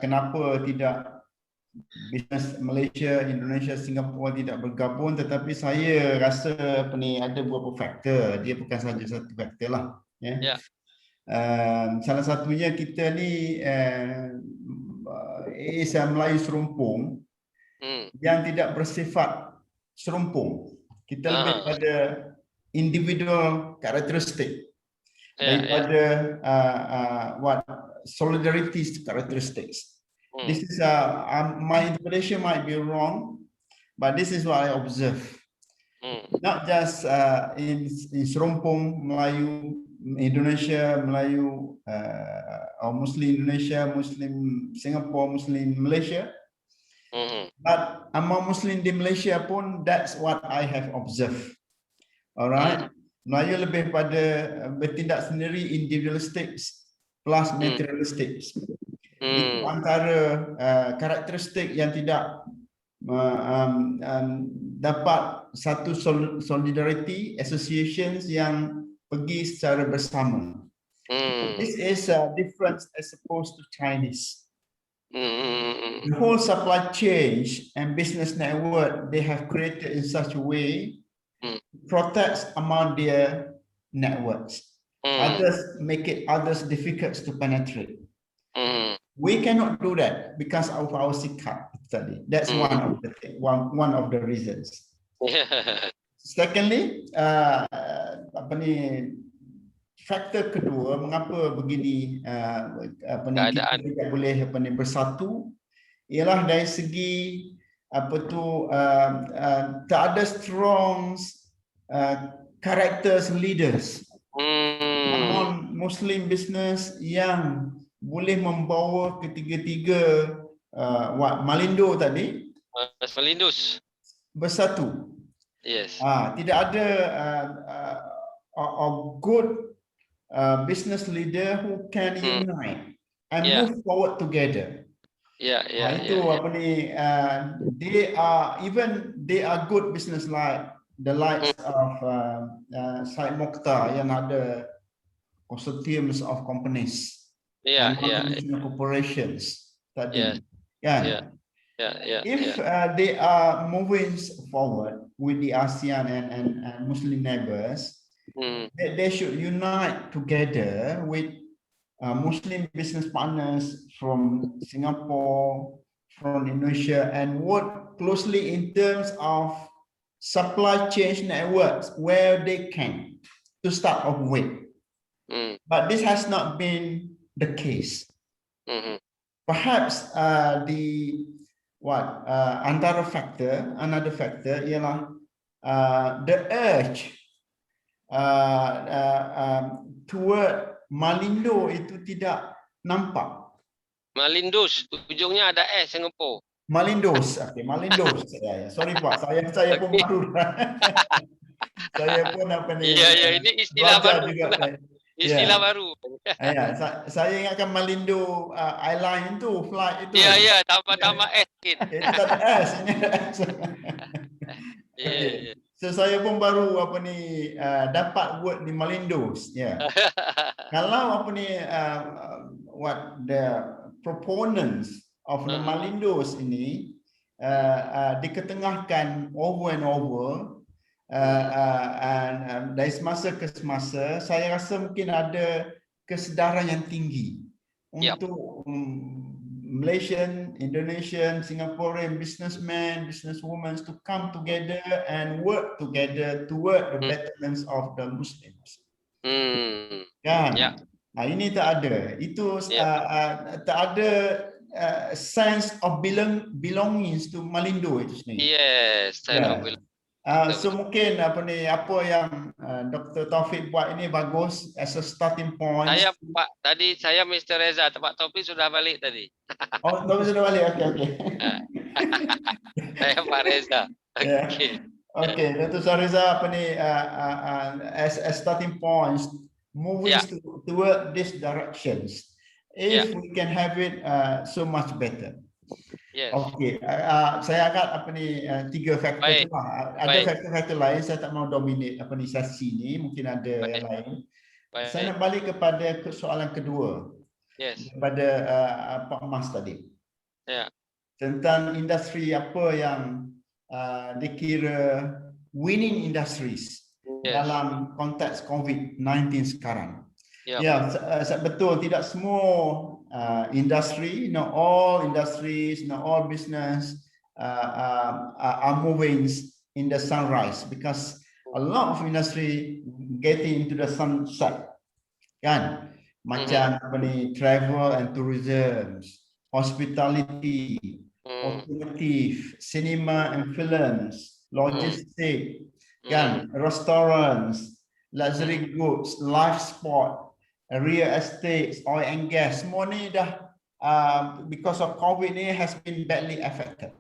kenapa tidak bisnes Malaysia, Indonesia, Singapura tidak bergabung, tetapi saya rasa ada beberapa faktor. Dia bukan saja satu faktor lah. Salah satunya kita ni Islam Melayu serumpung yang tidak bersifat serumpung. Kita lebih pada individual characteristic daripada what solidarity characteristics. This is my interpretation might be wrong, but this is what I observe. Not just in serumpung Melayu Indonesia, Melayu or Muslim Indonesia, Muslim Singapore, Muslim Malaysia, but among Muslim di Malaysia pun that's what I have observed. Alright, Melayu lebih pada bertindak sendiri individualistic plus materialistic. Itu antara karakteristik yang tidak dapat satu solidarity associations yang pergi secara bersama. This is a difference as opposed to Chinese. The whole supply chain and business network they have created in such a way protects among their networks. Others make it difficult to penetrate. We cannot do that because of our sikap study. That's one of the reasons. Secondly, faktor kedua mengapa begini kita tidak boleh bersatu ialah dari segi tak ada strong characters leaders among Muslim business yang boleh membawa ketiga-tiga Malindo tadi bersatu. Yes. Tidak ada a good business leader who can unite and move forward together. Itu they are good business like the likes of Syed Mokhtar yang ada consortiums of companies. Corporations tadi. If they are moving forward with the ASEAN and Muslim neighbors, they should unite together with Muslim business partners from Singapore, from Indonesia, and work closely in terms of supply chain networks where they can to start off with. But this has not been the case. Perhaps another factor ialah the urge toward Malindo itu tidak nampak. Malindos, ujungnya ada S Singapore. Malindos, Malindos. Sorry Pak, saya pun baru. Saya pun ini istilah baru. Istilah baru. Saya ingatkan Malindo airline tu, flight itu. Tambah S sikit. Itu ada S. So saya pun baru dapat word di Malindos. Kalau what the proponents of the Malindos ini diketengahkan over and over. Dari semasa ke semasa, saya rasa mungkin ada kesedaran yang tinggi untuk Malaysian, Indonesian, Singaporean businessmen, businesswomen to come together and work together toward the betterment of the Muslims. Kan? Ini tak ada. Itu tak ada sense of belongings to Malindo itu sendiri. Yes, sense of belonging. So mungkin apa yang Dr. Taufik buat ini bagus as a starting point. Saya Mr. Reza, Pak Taufik sudah balik tadi. Oh, Taufik sudah balik. Okey. Saya Pak Reza. Okey, Dr. Reza as a starting point moving toward these directions. If we can have it so much better. Yes. Okey, saya agak tiga faktor tu lah. Ada faktor-faktor lain, saya tak mau dominate sesi ni, mungkin ada yang lain. Saya nak balik kepada soalan kedua. Kepada Pak Mas tadi. Tentang industri apa yang dikira winning industries dalam konteks COVID-19 sekarang. Betul, tidak semua industry, not all industries, not all business are moving in the sunrise because a lot of industry getting into the sunset. Kan? Macam apa ni, travel and tourism, hospitality, automotive, cinema and films, logistics, kan, restaurants, luxury goods, life sport, real estate, oil and gas. Semua ni dah because of COVID ni has been badly affected.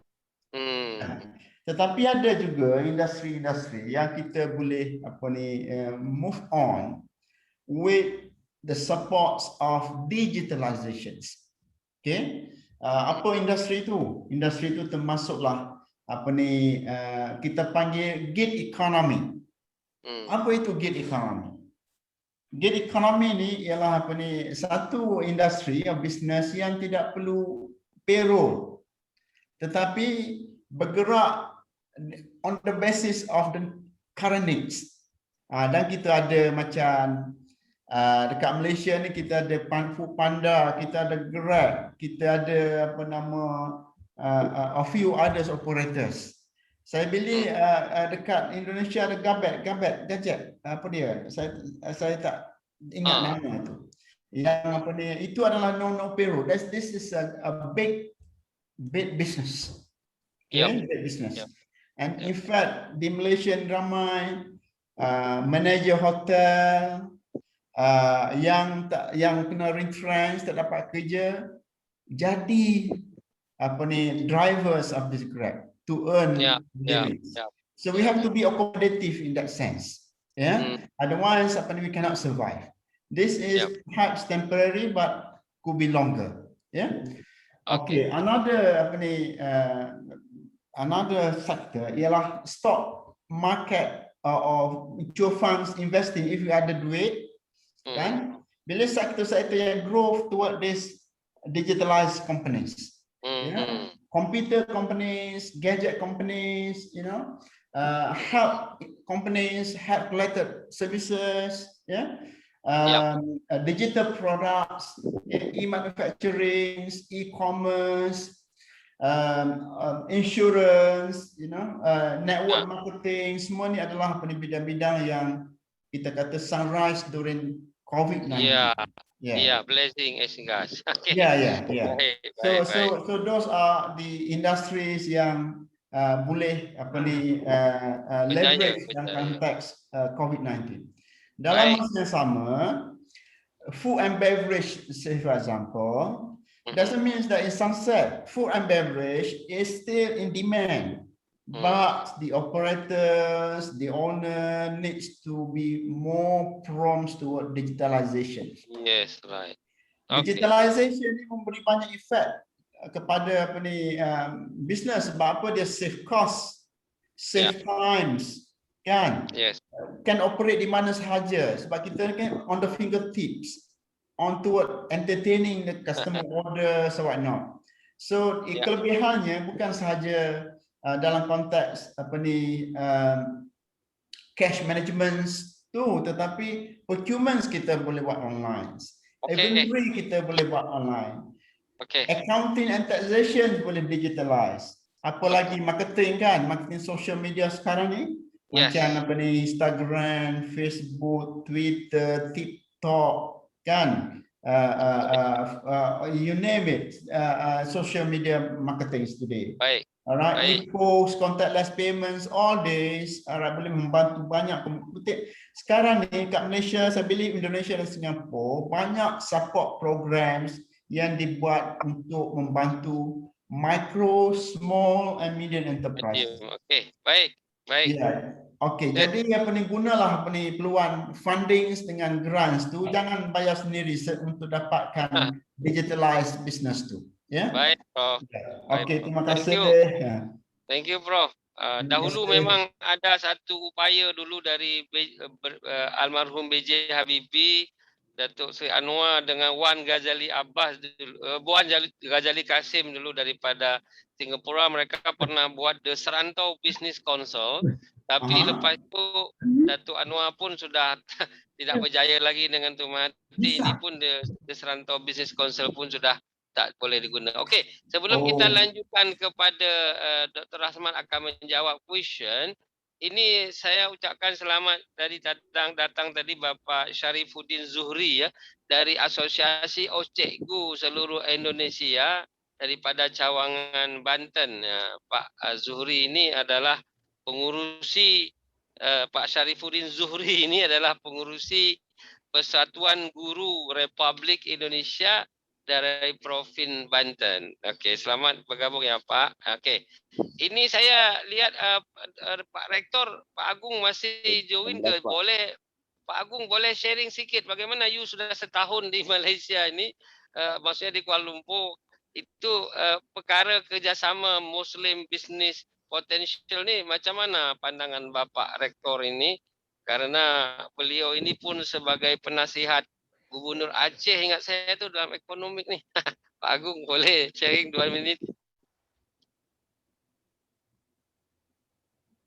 Tetapi ada juga industri-industri yang kita boleh apa ni move on with the supports of digitalizations. Okay, apa industri itu? Industri itu termasuklah apa ni kita panggil gig economy. Apa itu gig economy? Gig economy ni ialah apa ni, satu industri atau bisnes yang tidak perlu payroll, tetapi bergerak on the basis of the current needs. Dan kita ada macam dekat Malaysia ni kita ada Foodpanda, kita ada Grab, kita ada apa nama a few others operators. Saya beli dekat Indonesia ada Gadget, apa dia? Saya tak ingat nama tu. Yang apa ni, itu adalah no payroll. This is a big business. Big business. And in fact di Malaysia ramai manager hotel yang kena retrench, tak dapat kerja, jadi apa ni drivers of this Grab to earn living. So we have to be accommodative in that sense. Otherwise apa ni, we cannot survive. This is perhaps temporary but could be longer. Okay. Another apa ni another factor ialah stock market or mutual funds investing. If you ada duit, kan, bila sektor-sektor yang grow toward this digitalized companies, computer companies, gadget companies, health companies, health related services, digital products, e-manufacturing, e-commerce, insurance, network marketing, semua ni adalah apa ni bidang-bidang yang kita kata sunrise during COVID-19. Blessing as gas. Okay. So those are the industries yang boleh apa ni leverage dalam konteks COVID-19. Dalam masa yang sama, food and beverage, say for example, doesn't mean that in sunset, food and beverage is still in demand. But the operators, the owner needs to be more prompt toward digitalization. Yes, right. Digitalization ni memberi banyak efek kepada apa ni business, sebab apa, dia save cost, save times, kan? Yes. Can operate di mana sahaja sebab kita kan on the fingertips, on toward entertaining the customer orders or whatnot. So kelebihannya bukan sahaja dalam konteks apa ni cash management tu, tetapi procurement kita boleh buat online, inventory kita boleh buat online, accounting and taxation boleh digitalize, apalagi marketing, kan, marketing social media sekarang ni, macam apa ni Instagram, Facebook, Twitter, TikTok, kan, you name it, social media marketing today. Alright, e-post, contactless payments, all this, boleh membantu banyak. Sekarang ni kat Malaysia, saya believe Indonesia dan Singapura banyak support programs yang dibuat untuk membantu micro, small and medium enterprise. Baik. Jadi apa ni, gunalah apa ni peluang funding dengan grants tu, jangan bayar sendiri untuk dapatkan digitalized business tu. Baik, Prof. Terima kasih. Thank you, Prof. Dahulu memang ada satu upaya dulu dari almarhum B.J. Habibie, Datuk Seri Anwar dengan Wan Ghazali Abbas, Wan Ghazali Kasim dulu daripada Singapura. Mereka pernah buat The Serantau Business Council, tapi lepas itu Datuk Anwar pun sudah tidak berjaya lagi dengan tu mati. Ini pun The Serantau Business Council pun sudah tak boleh digunakan. Okey, sebelum kita lanjutkan kepada Dr. Rasman akan menjawab question, ini saya ucapkan selamat dari datang tadi Bapak Syarifuddin Zuhri ya dari Asosiasi Cikgu seluruh Indonesia daripada Cawangan Banten. Ya, Pak Zuhri ini adalah pengurusi Pak Syarifuddin Zuhri ini adalah pengurusi Persatuan Guru Republik Indonesia dari Provinsi Banten. Okey, selamat bergabung ya Pak. Okey. Ini saya lihat Pak Rektor, Pak Agung masih join ke? Boleh Pak Agung boleh sharing sikit bagaimana you sudah setahun di Malaysia ini, maksudnya di Kuala Lumpur, itu perkara kerjasama Muslim Business Potential ni macam mana pandangan Bapak Rektor ini? Karena beliau ini pun sebagai penasihat Gubernur Aceh ingat saya tu dalam ekonomi ni. Pak Agung boleh sharing 2 minit?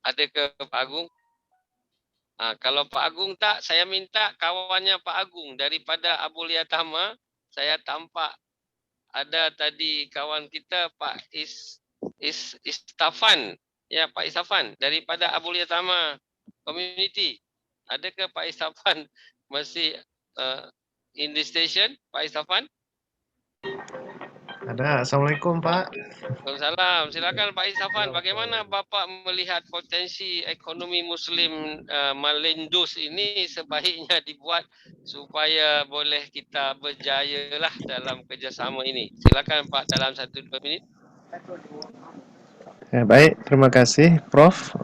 Ada ke Pak Agung? Kalau Pak Agung tak, saya minta kawannya Pak Agung daripada Abulia Tama. Saya tampak ada tadi kawan kita Pak Istafan. Ya, Pak Istafan daripada Abulia Tama Community. Ada ke Pak Istafan masih in the station, Pak Istafan? Ada. Assalamualaikum Pak. Waalaikumsalam. Silakan Pak Istafan, bagaimana Bapak melihat potensi ekonomi Muslim Malindos ini sebaiknya dibuat supaya boleh kita berjaya lah dalam kerjasama ini. Silakan Pak dalam 1-2 minit. Ya, baik, terima kasih Prof.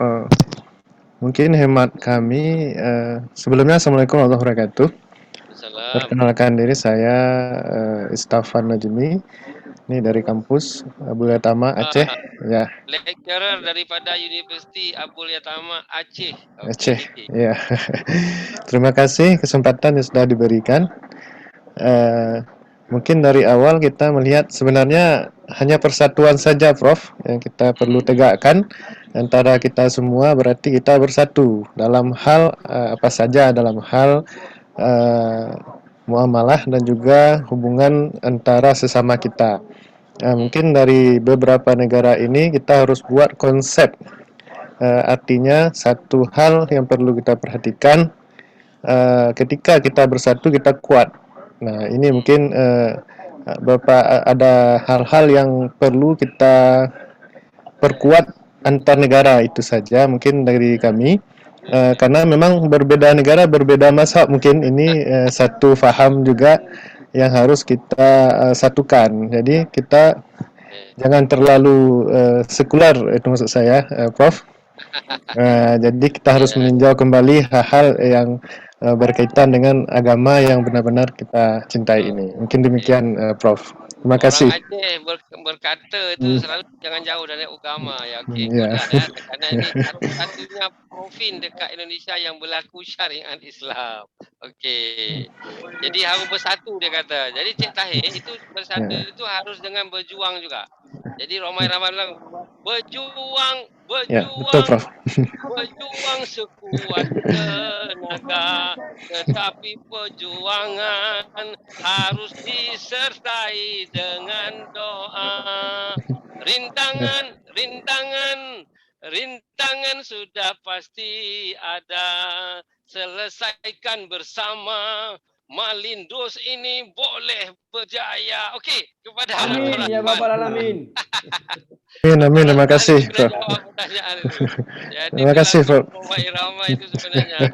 Mungkin hemat kami sebelumnya Assalamualaikum warahmatullahi wabarakatuh. Perkenalkan diri saya Istafan Najmi. Ini dari kampus Abulia Tama Aceh. Ya. Lecturer daripada Universiti Abulia Tama Aceh. Aceh. Ya. Terima kasih kesempatan yang sudah diberikan. Mungkin dari awal kita melihat sebenarnya hanya persatuan saja Prof yang kita perlu tegakkan antara kita semua, berarti kita bersatu dalam hal apa saja, dalam hal muamalah dan juga hubungan antara sesama kita. Mungkin dari beberapa negara ini kita harus buat konsep, artinya satu hal yang perlu kita perhatikan, ketika kita bersatu kita kuat. Nah, ini mungkin ada hal-hal yang perlu kita perkuat antar negara, itu saja mungkin dari kami. Karena memang berbeda negara, berbeda mazhab, mungkin ini satu faham juga yang harus kita satukan. Jadi kita jangan terlalu sekular, itu maksud saya, Prof. Jadi kita harus meninjau kembali hal-hal yang berkaitan dengan agama yang benar-benar kita cintai ini. Mungkin demikian, Prof. Terima kasih. Orang Aceh berkata itu selalu jangan jauh dari agama. Ya, okey, goodlah ya. Kerana ini satu-satunya provinsi dekat Indonesia yang berlaku syariat Islam. Okey. Jadi harus bersatu dia kata. Jadi Cik Tahir itu bersatu itu harus dengan berjuang juga. Jadi ramai-ramai bilang berjuang, betul, Prof. berjuang sekuat tenaga, tetapi perjuangan harus disertai dengan doa. Rintangan sudah pasti ada, selesaikan bersama. Malindos ini boleh berjaya. Okey, kepada Amin ya Rabbal Alamin. Amin, terima kasih, Prof. Terima kasih, Prof. Ramai itu sebenarnya.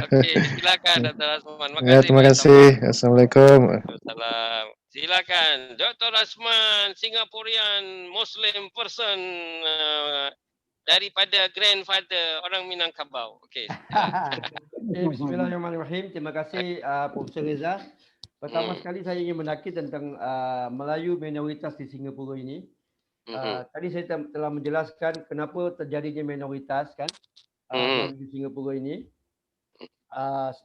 Okey, silakan Dr. Rasman. Terima kasih. Assalamualaikum. Waalaikumsalam. Silakan Dr. Rasman, Singaporean Muslim person daripada grandfather orang Minangkabau. Okey. Bismillahirrahmanirrahim. Terima kasih Profesor Reza. Pertama sekali saya ingin mendaki tentang Melayu minoritas di Singapura ini. Tadi saya telah menjelaskan kenapa terjadinya minoritas kan di Singapura ini.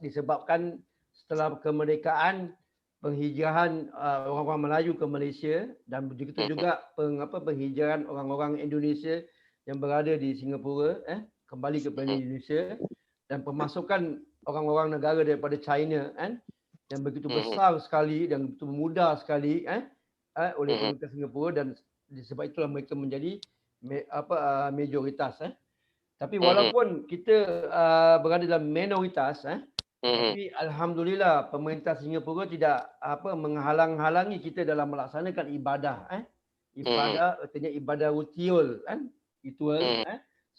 Disebabkan setelah kemerdekaan, penghijrahan orang-orang Melayu ke Malaysia dan begitu juga penghijrahan orang-orang Indonesia yang berada di Singapura kembali kepada Indonesia, dan pemasukan orang-orang negara daripada China yang begitu besar sekali dan begitu mudah sekali oleh pemerintah Singapura, dan disebab itulah mereka menjadi majoritas. Tapi walaupun kita berada dalam minoritas, tapi alhamdulillah pemerintah Singapura tidak menghalang-halangi kita dalam melaksanakan ibadah. Ibadah artinya ibadah ritual kan? Ritual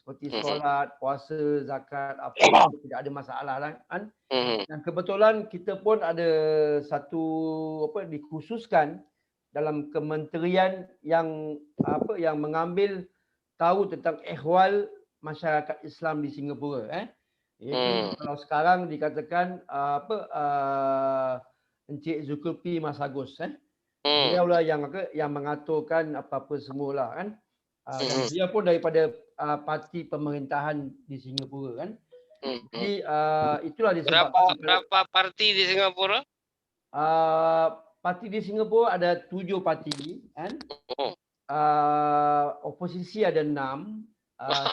seperti solat, puasa, zakat, apa itu tidak ada masalah lah kan? Dan kebetulan kita pun ada satu dikhususkan dalam kementerian yang mengambil tahu tentang ehwal masyarakat Islam di Singapura. Iaitu kalau sekarang dikatakan Encik Zulkifli Massagus. Beliau lah yang mengaturkan apa-apa semualah kan. Dan dia pun daripada parti pemerintahan di Singapura kan. Jadi itulah disebabkan berapa parti di Singapura? Parti di Singapura ada 7 parti kan. Oposisi ada 6.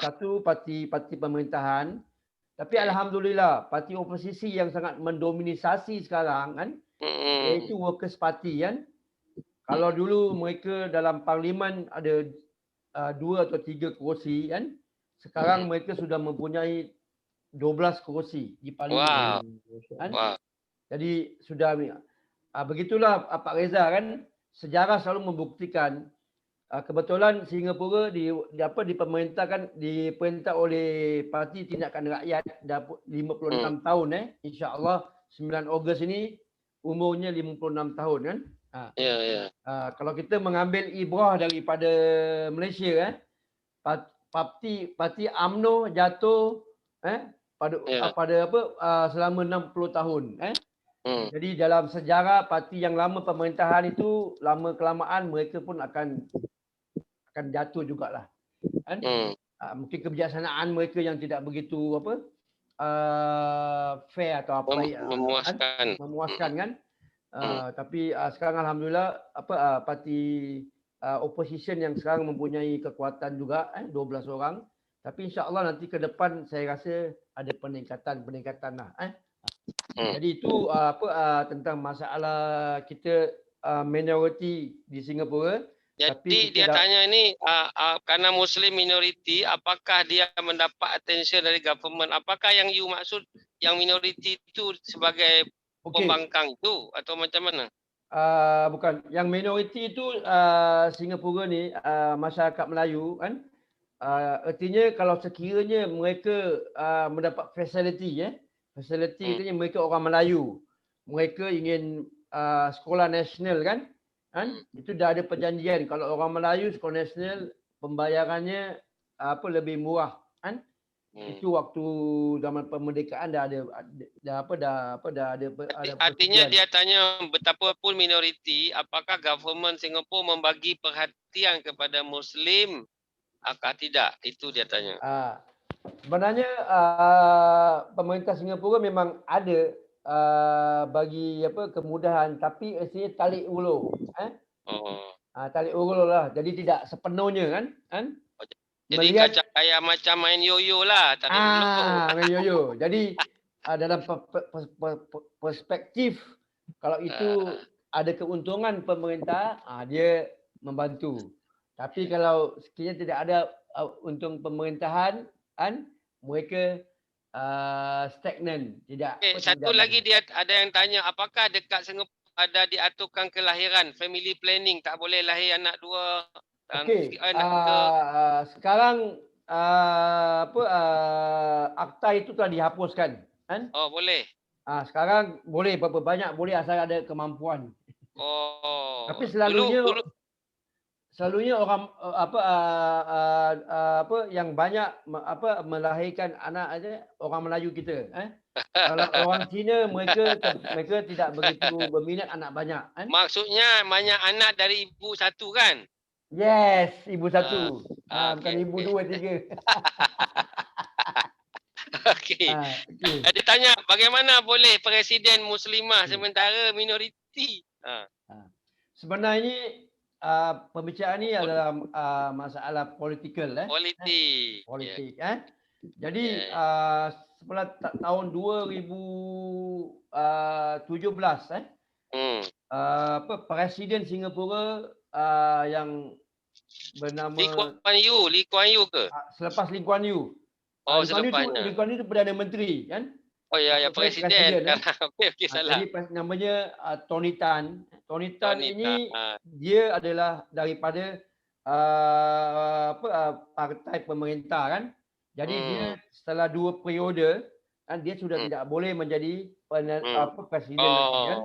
Satu parti pemerintahan. Tapi alhamdulillah parti oposisi yang sangat mendominasi sekarang kan iaitu Workers' Party kan. Kalau dulu mereka dalam parlimen ada 2 atau 3 kerusi kan. Sekarang mereka sudah mempunyai 12 kerusi di parlimen. Kan? Jadi sudah begitulah Pak Reza kan. Sejarah selalu membuktikan kebetulan Singapura diperintah oleh Parti Tindakan Rakyat 56 tahun insya-Allah 9 Ogos ini umurnya 56 tahun kan. Kalau kita mengambil ibrah daripada Malaysia Parti UMNO jatuh selama 60 tahun Jadi dalam sejarah parti yang lama pemerintahan itu lama kelamaan mereka pun akan jatuh jugalah. Kan? Mungkin kebijaksanaan mereka yang tidak begitu fair atau memuaskan kan. Tapi sekarang alhamdulillah parti opposition yang sekarang mempunyai kekuatan juga 12 orang. Tapi insya-Allah nanti ke depan saya rasa ada peningkatan lah. Jadi itu tentang masalah kita minoriti di Singapura. Jadi dia tanya ini karena Muslim minoriti, apakah dia mendapat attention dari government? Apakah yang you maksud yang minoriti itu sebagai pembangkang itu atau macam mana? Bukan. Yang minoriti itu Singapura ni masyarakat Melayu kan. Artinya kalau sekiranya mereka mendapat fasiliti fasiliti mereka orang Melayu. Mereka ingin sekolah nasional kan. Itu dah ada perjanjian kalau orang Melayu sekolah nasional pembayarannya lebih murah kan. Itu waktu zaman kemerdekaan dah ada artinya dia tanya betapapun minoriti, apakah government Singapura membagi perhatian kepada Muslim atau tidak? Itu dia tanya. Sebenarnya pemerintah Singapura memang ada bagi kemudahan tapi isinya tarik ulur. Tarik ulur lah. Jadi tidak sepenuhnya kan. Jadi kayak macam main yoyo lah. Main yoyo. Jadi dalam perspektif kalau itu ada keuntungan pemerintah, dia membantu. Tapi kalau sekiranya tidak ada untung pemerintahan, mereka stagnan. Tidak. Satu lagi dia ada yang tanya, apakah dekat Singapura ada diaturkan kelahiran, family planning, tak boleh lahir anak 2? Sekarang akta itu telah dihapuskan kan? Oh, boleh. Sekarang boleh berapa banyak boleh asal ada kemampuan. Tapi selalunya orang yang banyak melahirkan anak aja orang Melayu kita Kalau orang Cina mereka tidak begitu berminat anak banyak Maksudnya banyak anak dari ibu satu kan? Yes, ibu satu. Bukan ibu 2, 3. Okey. Dia tanya bagaimana boleh presiden muslimah sementara minoriti? Sebenarnya pembicaraan ini adalah masalah politikal politik Jadi setelah tahun 2017 presiden Singapura yang bernama Lee Kuan Yew ke? Selepas Lee Kuan Yew. Oh, Lee selepannya. Kuan Yew itu Perdana Menteri kan. Oh ya, ya Saya presiden. kan? Okey, salah. Jadi namanya Tony Tan. Tony Tan Tony ini Tan. dia adalah daripada partai pemerintah kan. Jadi dia setelah 2 periode kan dia sudah tidak boleh menjadi presiden lagi kan.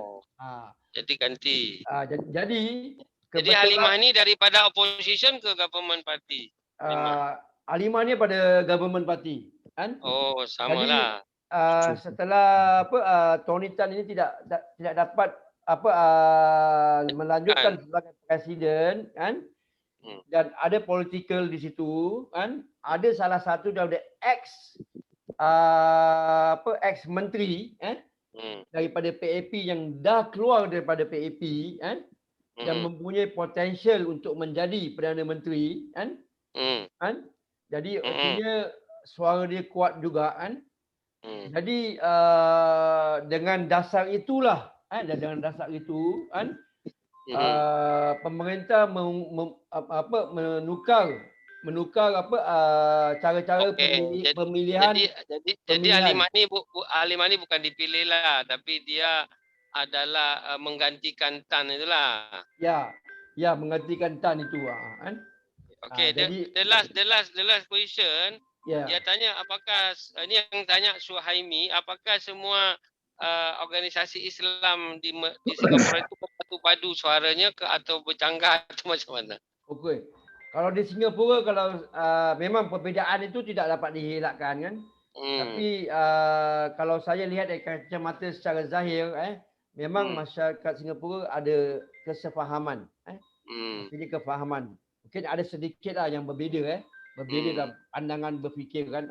Jadi ganti. Jadi Jadi Halimah ni daripada opposition ke government party? Halimah ni pada government party kan. Oh, Jadi samalah. setelah Tony Tan ini tidak dapat melanjutkan sebagai presiden kan, dan ada political di situ kan, ada salah satu daripada ex menteri daripada PAP yang dah keluar daripada PAP kan, yang mempunyai potensial untuk menjadi Perdana Menteri kan. Jadi artinya suara dia kuat juga kan. Jadi dengan dasar itulah dengan dasar itu kan pemerintah menukar cara-cara pemilihan. Jadi Halimah ni bukan dipilih lah, tapi dia adalah menggantikan Tan itulah. Ya, menggantikan Tan itu kan. Okay, the last question. Dia tanya apakah ini yang tanya Suhaimi, apakah semua organisasi Islam di Singapura itu bersatu padu suaranya ke atau bercanggah atau macam mana? Okey. Kalau di Singapura memang perbezaan itu tidak dapat dielakkan kan. Tapi kalau saya lihat dari kacamata secara zahir memang masyarakat Singapura ada kesefahaman Jadi kefahaman. Mungkin ada sedikit lah yang berbeza berbeza dalam pandangan berfikir kan.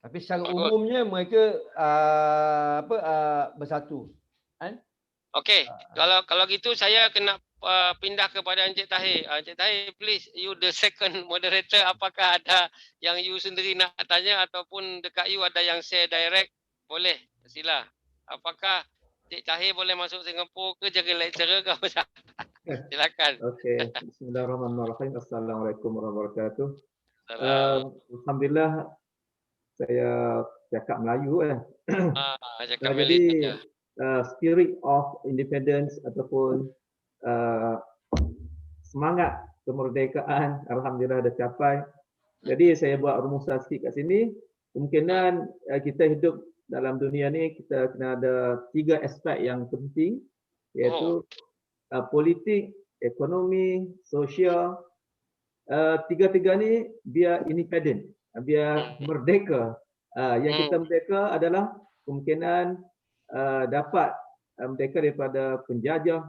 Tapi secara umumnya mereka bersatu. Okey, kalau gitu saya kena pindah kepada Encik Tahir. Encik Tahir, please you the second moderator. Apakah ada yang you sendiri nak tanya ataupun dekat you ada yang share direct? Boleh, sila. Apakah Encik Tahir boleh masuk Singapura ke jadi lecturer ke apa? Silakan. Okey, bismillahirrahmanirrahim. Assalamualaikum warahmatullahi wabarakatuh. Alhamdulillah saya cakap Melayu cakap Jadi spirit of independence ataupun semangat kemerdekaan alhamdulillah dah capai. Jadi saya buat rumusan sikit kat sini. Kemungkinan kita hidup dalam dunia ni kita kena ada 3 aspek yang penting, iaitu politik, ekonomi, sosial. Tiga-tiga ni biar independent, biar merdeka. Yang kita merdeka adalah kemungkinan dapat merdeka daripada penjajah,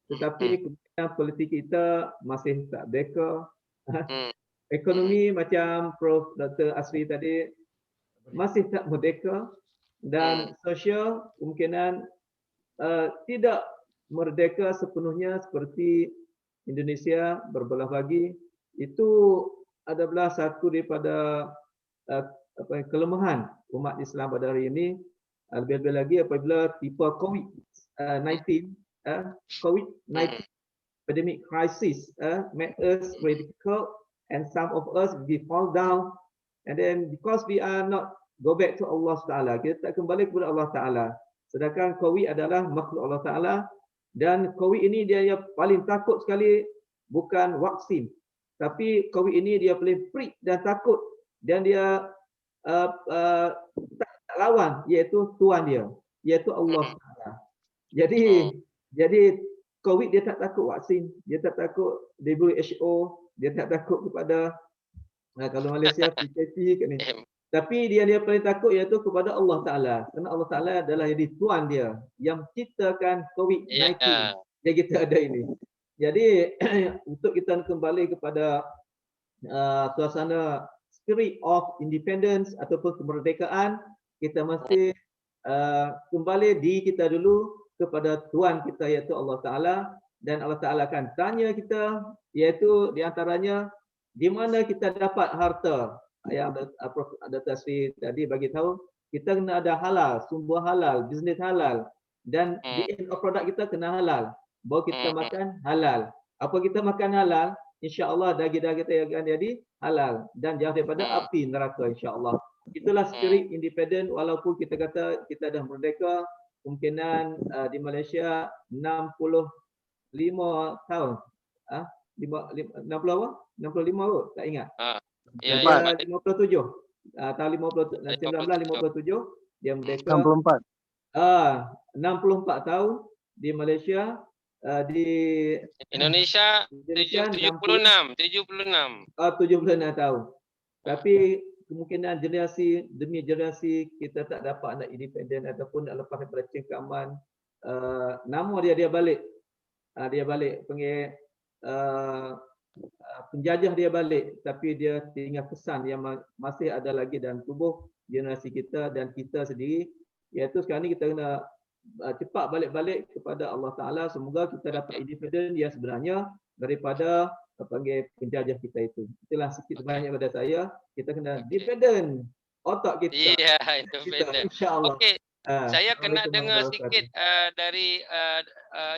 tetapi kemungkinan politik kita masih tak merdeka. Ekonomi macam Prof. Dr. Asri tadi masih tak merdeka, dan sosial kemungkinan tidak merdeka sepenuhnya seperti Indonesia berbelah bagi. Itu adalah satu daripada kelemahan umat Islam pada hari ini. Lebih-lebih lagi apabila tipe COVID-19 pandemic crisis make us radical, and some of us we fall down, and then because we are not go back to Allah Taala, kita tak kembali kepada Allah Taala. Sedangkan COVID adalah makhluk Allah Taala, dan COVID ini dia yang paling takut sekali bukan vaksin, tapi COVID ini dia paling freak dan takut, dan dia tak lawan, iaitu Tuhan dia, iaitu Allah Taala. Jadi COVID dia tak takut vaksin, dia tak takut WHO, dia tak takut kepada kalau Malaysia PKP ni. Tapi dia paling takut iaitu kepada Allah Taala. Kerana Allah Taala adalah jadi Tuhan dia yang ciptakan COVID-19 yang kita ada ini. Jadi untuk kita kembali kepada suasana spirit of independence ataupun kemerdekaan, kita mesti kembali diri kita dulu kepada Tuhan kita iaitu Allah Taala, dan Allah Taala akan tanya kita, iaitu di antaranya di mana kita dapat harta. Yang Prof. Dr. Asri tadi bagi tahu, kita kena ada halal, sumber halal, bisnes halal, dan di end of product kita kena halal. Baru kita makan halal. Apa kita makan halal? insya-Allah daging-daging kita yang akan jadi halal dan jauh daripada api neraka insya-Allah. Itulah spirit independen walaupun kita kata kita dah merdeka, kemungkinan di Malaysia 65 tahun. 60 apa? 65 kot, tak ingat. Ya, Dia 57. Tahun 1957 dia merdeka. 64. 64 tahun di Malaysia, di Indonesia 76 tahun. Tapi kemungkinan generasi demi generasi kita tak dapat nak independen ataupun nak lepas daripada cengkaman. Nama dia balik. Dia balik panggil penjajah dia balik, tapi dia tinggal kesan yang masih ada lagi dalam tubuh generasi kita dan kita sendiri, iaitu sekarang ni kita kena cepat balik-balik kepada Allah Ta'ala. Semoga kita dapat independen yang sebenarnya daripada panggil penjajah kita itu. Itulah sikit banyak pada saya. Kita kena independen otak kita. Iya, independen. InsyaAllah. Okey. Saya kena dengar Assalamualaikum sikit dari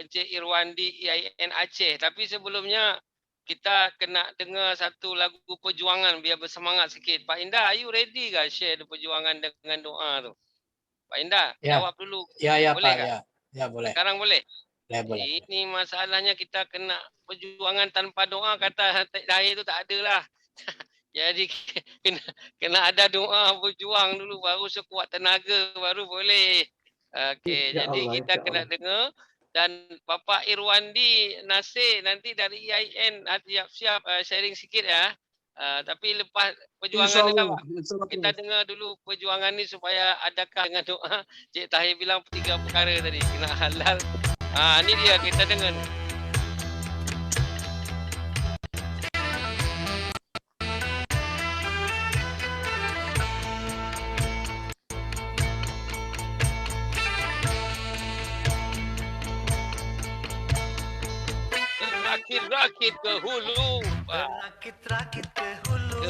Encik Irwandi IAIN Aceh. Tapi sebelumnya kita kena dengar satu lagu perjuangan biar bersemangat sikit. Pak Indah, are you ready ke share perjuangan dengan doa tu? Pak Indah, jawab dulu. Ya, boleh Pak. tak? Ya, boleh. Sekarang boleh? Boleh. Ini masalahnya kita kena perjuangan tanpa doa, kata lahir tu tak ada lah. Jadi kena ada doa, berjuang dulu baru sekuat tenaga baru boleh. Okey, jadi kita kena dengar. Dan Bapak Irwandi Nasir nanti dari IAIN siap-siap sharing sikit ya. Tapi lepas perjuangan ni kan, kita dengar dulu perjuangan ni supaya adakah dengan doa. Cik Tahir bilang 3 perkara tadi, kena halal. Ni dia kita dengar. Rakit ke hulu, rakit ke hulu,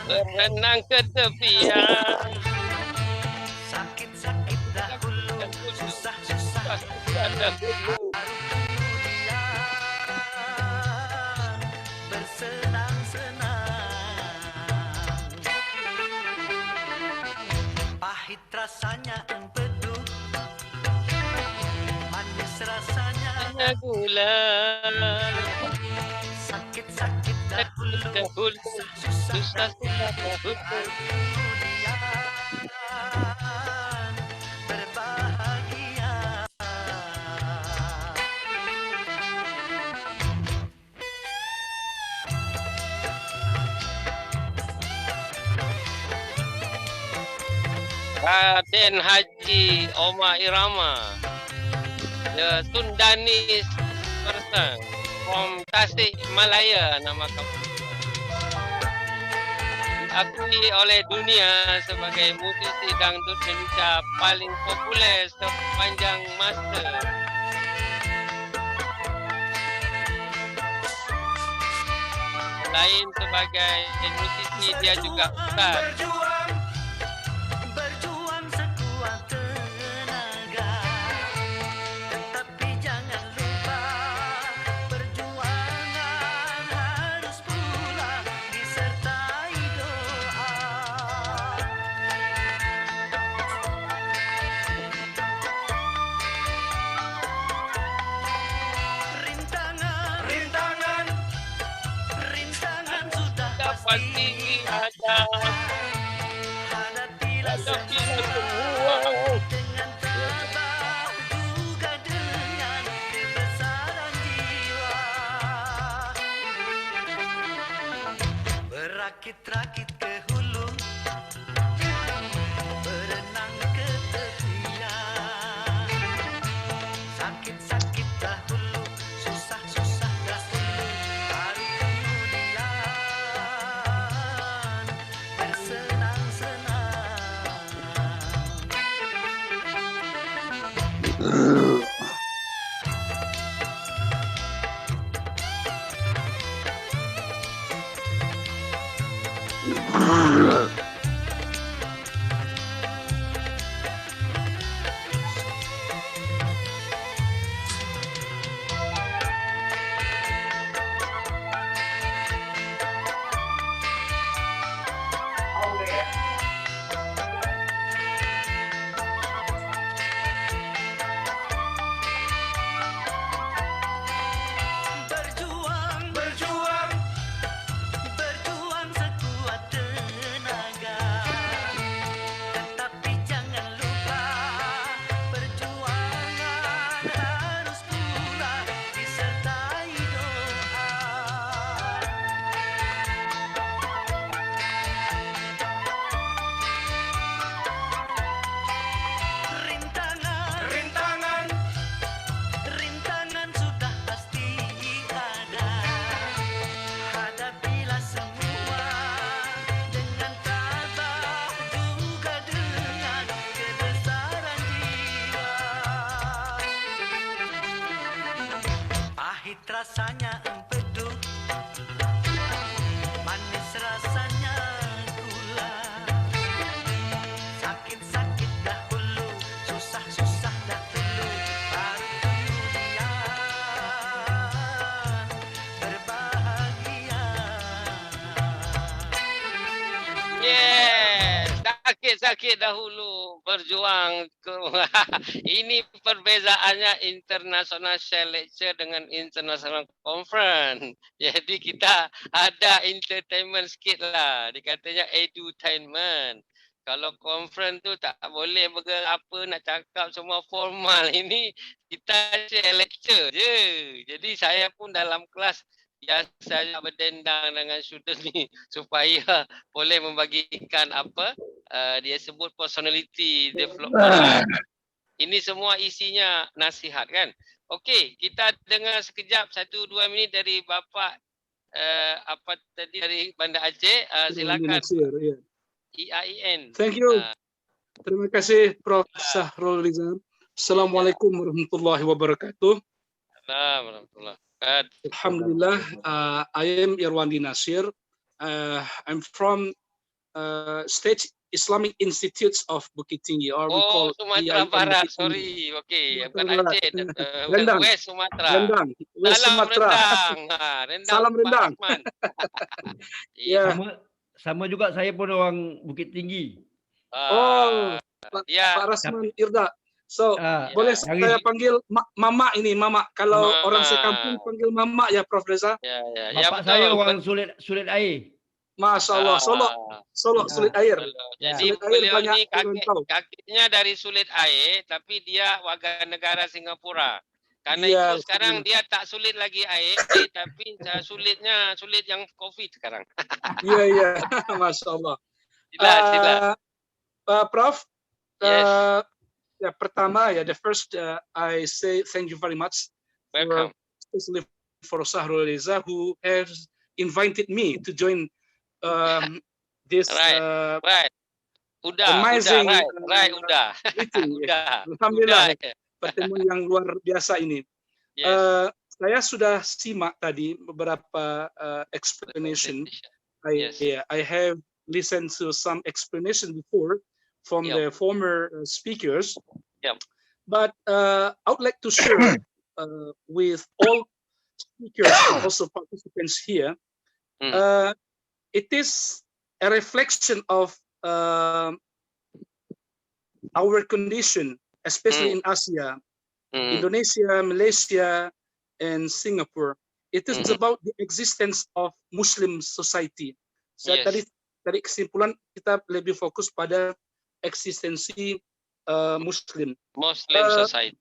berenang ke tepian, sakit dahulu, susah dahulu, bersenang-senang, pahit rasanya empedu, manis rasanya gula, sakit dahulu, susah dahulu, berbahagia. Raden Haji Omar Irama, the Sundanese person from Tasik Malaya, nama kamu. Diakui oleh dunia sebagai musisi dangdut Indonesia paling populer sepanjang masa. Selain sebagai musisi, dia juga ustaz. Pasti ada, hadapilah semua dengan tabah, juga dengan kebesaran jiwa. Berakit-rakit ke hulu, berenang ke tepian, sakit-sakit dahulu, susah-susah dahulu, baru kemudian bersenang-senang. Pahit rasanya empedu, manis rasanya gula. Sakit-sakit dahulu, susah-susah dahulu, baru kemudian berbahagia. Yes, sakit-sakit dahulu berjuang. Ini perbezaannya international share lecture dengan international conference. Jadi kita ada entertainment sikit lah. Dikatanya edutainment. Kalau conference tu tak boleh apa nak cakap semua formal. Ini kita share lecture je. Jadi saya pun dalam kelas biasa berdendang dengan student ni supaya boleh membagikan apa dia sebut personality development. Ini semua isinya nasihat kan. Okey, kita dengar sekejap 1-2 minit dari Bapa apa tadi dari Bandar Aceh. Silakan. IAIN. Thank you. Terima kasih Prof. Sahrul Rizal. Assalamualaikum warahmatullahi wabarakatuh. Warahmatullahi. Alhamdulillah, I am Irwandi Nasir. I'm from State Islamic Institutes of Bukit Tinggi, or we call Sumatera IIM Barat. Bukit Tinggi. Sorry, okey. Bukan Sumatera Aceh, Rendang. West Sumatera. Rendang. West Salam Sumatera. rendang. Rendang. Salam Pak rendang. Asman. Ya. Sama juga saya pun orang Bukit Tinggi. Oh, ya. Pak Rasman Irda. So, Ah, boleh yang saya ini- panggil Mama ini, Mama. Kalau Mama. orang sekampung panggil Mama ya, Prof. Reza. Ya, ya. Bapak saya orang sulit air. Masya Allah, Solo sulit air. Jadi Sulit air beliau banyak ni orang tahu. kakeknya dari Sulit Air, tapi dia warga negara Singapura. Karena Iya, itu sekarang dia tak sulit lagi air, tapi sulit yang COVID sekarang. Iya, iya. Masya Allah. Sila. Prof, Yes. ya pertama ya, the first I say thank you very much, Welcome. especially for Sahrul Reza who has invited me to join this Right. Udah, amazing udah. meeting. Udah. Alhamdulillah, Udah. pertemuan yang luar biasa ini. Yes. Saya sudah simak tadi beberapa explanation. I have listened to some explanation before from the former speakers. But I would like to share with all speakers and also participants here. It is a reflection of our condition, especially in Asia, Indonesia, Malaysia, and Singapore. It is about the existence of Muslim society. Saya tadi kesimpulan kita lebih fokus pada eksistensi Muslim society.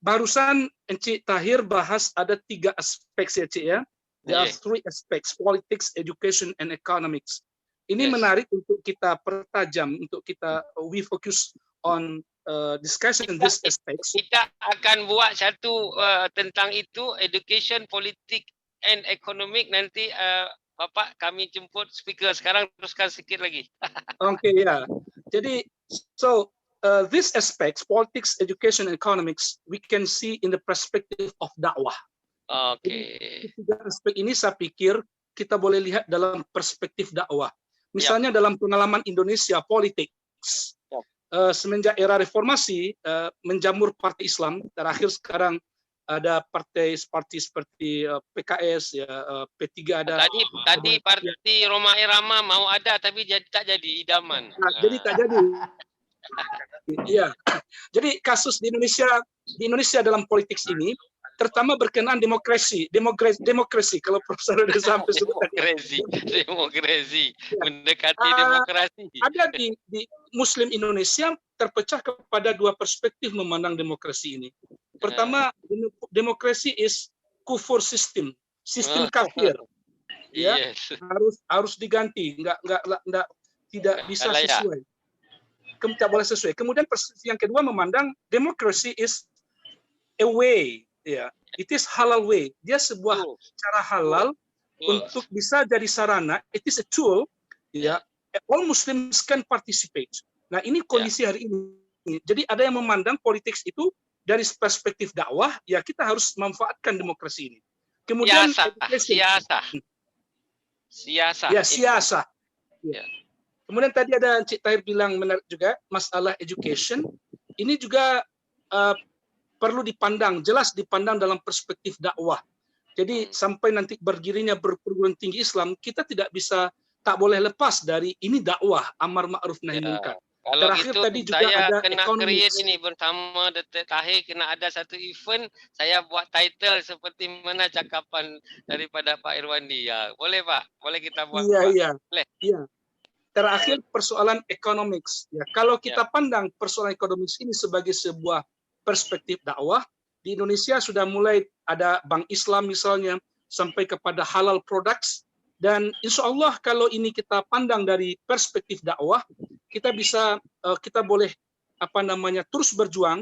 Barusan Encik Tahir bahas ada 3 aspek ya, Cik ya. There are 3 aspects: politics, education, and economics. Ini menarik untuk kita pertajam, untuk kita we focus on discussion these aspects. Kita akan buat satu tentang itu, education, politik, and economic. Nanti Bapak kami jemput speaker. Sekarang teruskan sikit lagi. Oke, ya. Jadi, so these aspects, politics, education, and economics, we can see in the perspective of dakwah. Oke. Tiga aspek ini saya pikir kita boleh lihat dalam perspektif dakwah. Misalnya dalam pengalaman Indonesia politik, semenjak era reformasi menjamur partai Islam, terakhir sekarang ada partai seperti PKS, P3 ada. Tadi partai Roma Irama mau ada tapi tak jadi idaman. Jadi tak jadi. Iya. Jadi kasus di Indonesia dalam politik ini terutama berkenaan demokrasi kalau Profesor udah sampai demokrasi mendekati demokrasi. Ada di Muslim Indonesia terpecah kepada 2 perspektif memandang demokrasi ini. Pertama, demokrasi is kufur sistem kafir. Ya, harus diganti, tidak bisa sesuai. Tidak boleh sesuai. Kemudian perspektif yang kedua memandang demokrasi is a way. Ya, it is halal way. Dia sebuah cara halal untuk bisa jadi sarana. It is a tool. Ya, all Muslims can participate. Nah, ini kondisi hari ini. Jadi ada yang memandang politik itu dari perspektif dakwah. Ya, kita harus memanfaatkan demokrasi ini. Kemudian Siasah, education. siasah. Siasah. Ya, siasah. Ya. Kemudian tadi ada Encik Tahir bilang menarik juga masalah education. Ini juga perlu dipandang, jelas dipandang dalam perspektif dakwah. Jadi sampai nanti berdirinya perguruan tinggi Islam, kita tak boleh lepas dari ini dakwah, amar ma'ruf nahi munkar. Kalau Terakhir gitu tadi juga saya ada kena economics. create ini bersama Datuk Tahir, kena ada satu event, saya buat title seperti mana cakapan daripada Pak Irwandi. Ya, boleh Pak? Boleh kita buat Pak? Iya. Boleh. Iya. Terakhir persoalan economics. Ya, kalau kita pandang persoalan economics ini sebagai sebuah perspektif dakwah, di Indonesia sudah mulai ada Bank Islam misalnya sampai kepada halal products, dan insya Allah kalau ini kita pandang dari perspektif dakwah, kita boleh terus berjuang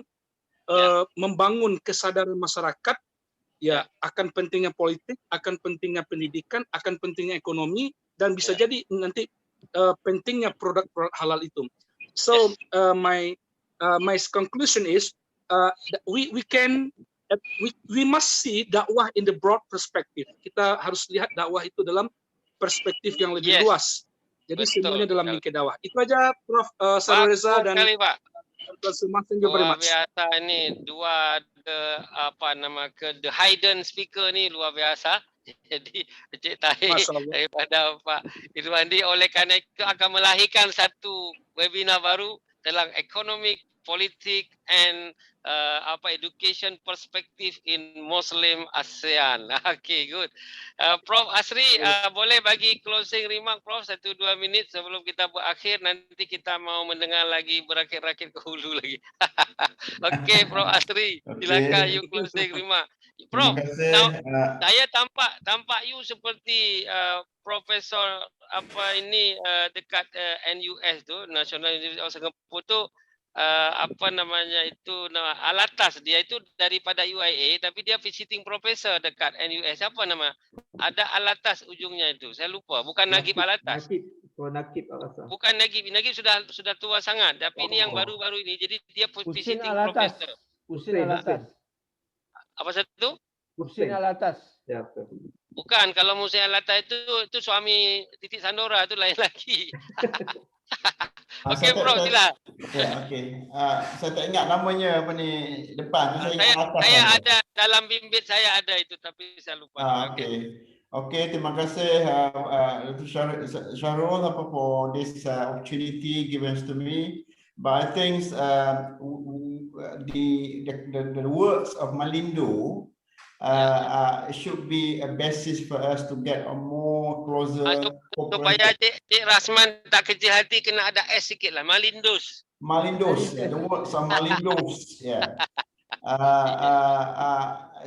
membangun kesadaran masyarakat akan pentingnya politik, akan pentingnya pendidikan, akan pentingnya ekonomi, dan bisa jadi nanti pentingnya produk-produk halal itu. So my conclusion is we must see dakwah in the broad perspective. Kita harus lihat dakwah itu dalam perspektif yang lebih luas. Jadi semuanya dalam lingkup dakwah. Itu aja Prof. Sarul Reza dan luar biasa ini the hidden speaker ni luar biasa. Jadi Encik Tahir daripada Pak Irwandi, oleh kerana itu akan melahirkan satu webinar baru tentang economic, politik and education perspective in Muslim ASEAN. Okay, good. Prof Asri, boleh bagi closing remark Prof 1-2 minit sebelum kita berakhir, nanti kita mau mendengar lagi berakit-rakit ke hulu lagi. Okay, Prof Asri, silakan you closing remark. Prof, saya tampak you seperti profesor dekat NUS tu, National University of Singapore tu, Alatas, dia itu daripada UIA tapi dia visiting professor dekat NUS. Apa nama? Ada Alatas ujungnya itu. Saya lupa. Bukan Nagib Alatas. Nagib Alatas. Bukan Nagib. Nagib sudah tua sangat. Tapi ini yang baru-baru ini. Jadi dia visiting professor. Husin Alatas. Apa satu? Husin Alatas. Ya, betul. Bukan. Kalau Husin Alatas itu suami Titik Sandora, itu lain lagi. Okey Prof, sila. Okey. Saya tak ingat namanya depan. Saya ada dalam bimbit, saya ada itu tapi saya lupa. Okey, terima kasih Syarul for this opportunity given to me. But I think the works of Malindo should be a basis for us to get a more closer. Supaya Cik Rasman tak kecil hati, kena ada S sikit lah. Malindos. The works of Malindos,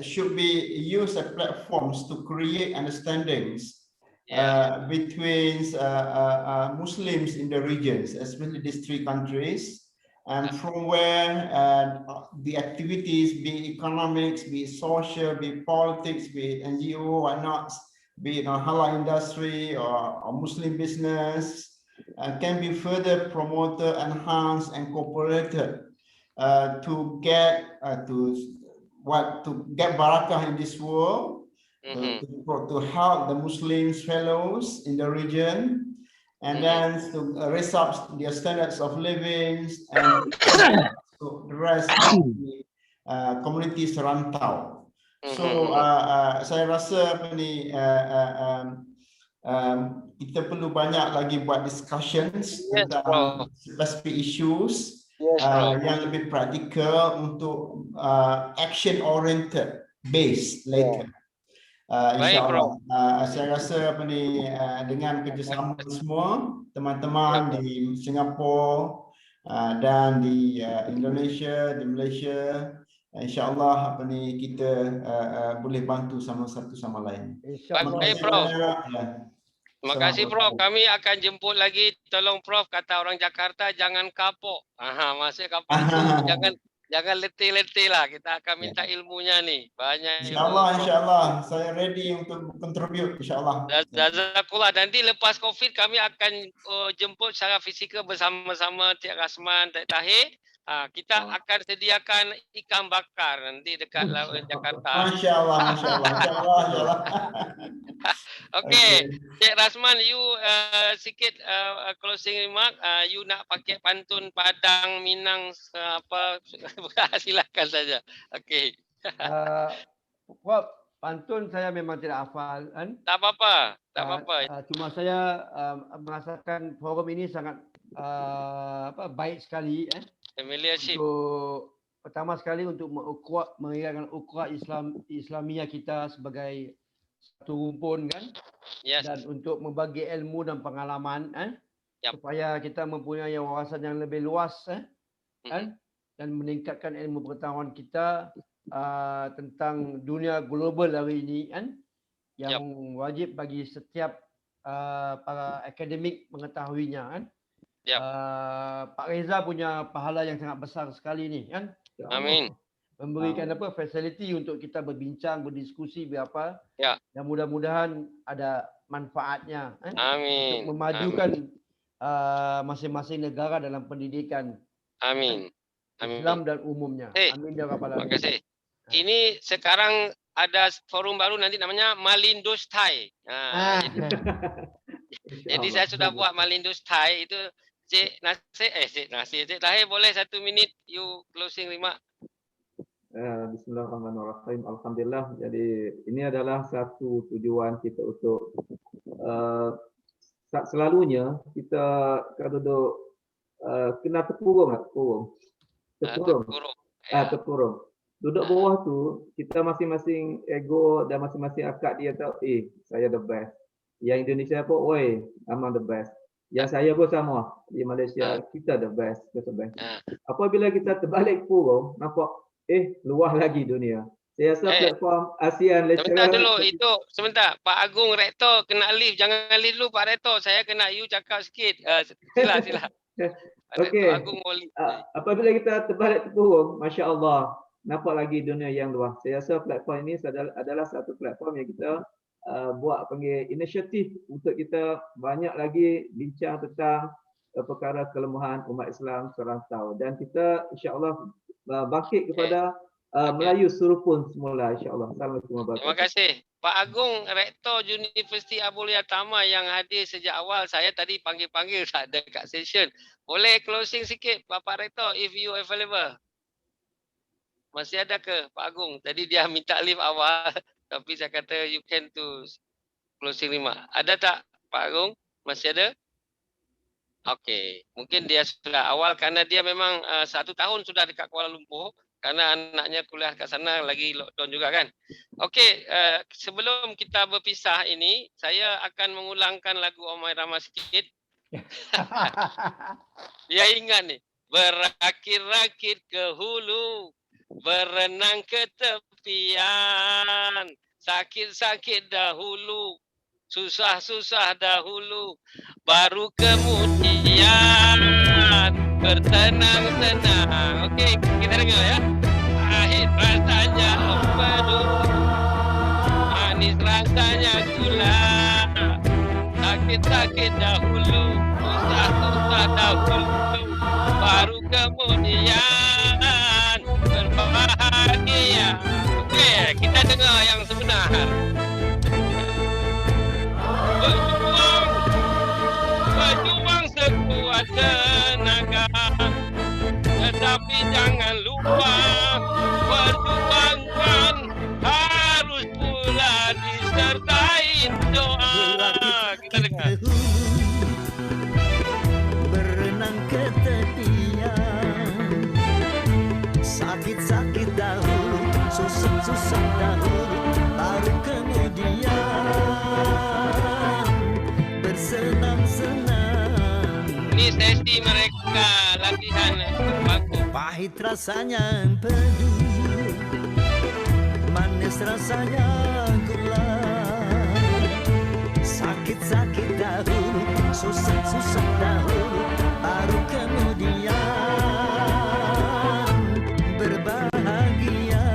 should be used as platforms to create understandings between Muslims in the regions, especially these 3 countries. And from where the activities, be it economics, be it social, be it politics, be it NGO, whatnot, be it halal industry or Muslim business, can be further promoted, enhanced, and cooperated to get barakah in this world, to help the Muslim fellows in the region. And then to raise up their standards of living and to the rest of the communities rantau. So saya rasa kita perlu banyak lagi buat discussions tentang specific issues yang lebih praktikal untuk action oriented based later. InsyaAllah. Saya rasa dengan kerjasama semua teman-teman di Singapura dan di Indonesia, di Malaysia, InsyaAllah kita boleh bantu satu sama lain. Baik Prof. Terima kasih Prof. Kami akan jemput lagi. Tolong Prof, kata orang Jakarta, jangan kapok. Maksudnya kapok itu jangan letih-letih lah. Kita akan minta ilmunya nih. Banyak. InsyaAllah. Saya ready untuk contribute. InsyaAllah. Jazakallah. Nanti lepas COVID kami akan jemput secara fizikal bersama-sama Cik Rasman, Cik Tahir. Kita akan sediakan ikan bakar nanti dekat Laut Jakarta. Masya Allah, Masya Allah, Masya Allah, Masya Allah. Okey, Cik Rasman, you sikit closing remark. You nak pakai pantun Padang, Minang, apa? Silakan saja. Okey. Pantun saya memang tidak hafal kan? Tak apa-apa, tak apa-apa. Cuma saya merasakan forum ini sangat baik sekali Familiarship. untuk pertama sekali untuk mengingatkan ukhuwah Islamiyah kita sebagai satu rumpun kan, Yes. dan untuk membagi ilmu dan pengalaman supaya kita mempunyai wawasan yang lebih luas kan, dan meningkatkan ilmu pengetahuan kita tentang dunia global hari ini kan, yang wajib bagi setiap para akademik mengetahuinya kan. Pak Reza punya pahala yang sangat besar sekali ni kan. Amin. Memberikan fasiliti untuk kita berbincang, berdiskusi berapa. Dan mudah-mudahan ada manfaatnya kan. Amin. Untuk memajukan masing-masing negara dalam pendidikan. Amin. Islam dan umumnya. Amin ya rabbal alamin. Terima kasih. Ini sekarang ada forum baru nanti namanya Malindustai. Jadi saya sudah buat Malindustai itu. Cik Tahir boleh 1 minit you closing remark. Bismillahirrahmanirrahim. Alhamdulillah. Jadi ini adalah satu tujuan kita untuk selalunya kita kalau duduk kena terkurung. Terkurung. Duduk bawah tu kita masing-masing ego dan masing-masing akak dia tahu saya the best. Yang Indonesia pun I'm the best. Yang saya pun sama di Malaysia kita the best. Apabila kita terbalik kurung nampak luah lagi dunia. Saya rasa platform ASEAN Lecturer. Sebentar dulu itu sebentar Pak Agung Rektor kena lift, jangan lift dulu Pak Rektor, saya kena you cakap sikit. Sila. Okey. Apabila kita terbalik kurung, masya-Allah nampak lagi dunia yang luas. Saya rasa platform ini adalah satu platform yang kita buat panggil inisiatif untuk kita banyak lagi bincang tentang perkara kelemahan umat Islam serantau, dan kita insya-Allah bangkit kepada Melayu surupun semula insya-Allah. Assalamualaikum warahmatullahi wabarakatuh. Terima kasih. Pak Agung Rektor Universiti Abulia Tama yang hadir sejak awal, saya tadi panggil-panggil tak ada kat session. Boleh closing sikit Bapak Rektor if you available. Masih ada ke Pak Agung? Tadi dia minta lift awal. Tapi saya kata you can to closing remark. Ada tak Pak Agung? Masih ada? Okey. Mungkin dia sudah awal kerana dia memang 1 tahun sudah dekat Kuala Lumpur. Kerana anaknya kuliah kat sana lagi lockdown juga kan. Okey. Sebelum kita berpisah ini, saya akan mengulangkan lagu Omai Rama sikit. Dia ingat ni. Berakit-rakit ke hulu, berenang ke tepian, sakit-sakit dahulu, susah-susah dahulu, baru kemudian bertenang-tenang. Okey, kita dengar ya. Pahit rasanya empedu, manis rasanya gula, sakit-sakit dahulu, susah-susah dahulu, baru kemudian berbahagia. Okey, kita dengar yang sebenar. Berjuang sekuat tenaga, tetapi jangan lupa perjuangan harus pula disertai doa. Kita dengar. Berenang ke tepian, sakit-sakit dahulu, susah-susah dahulu, baru kemudian bersenang-senang. Ini sesi mereka latihan baku. Pahit rasanya empedu, manis rasanya gula, sakit-sakit dahulu, susah-susah dahulu, baru kemudian berbahagia.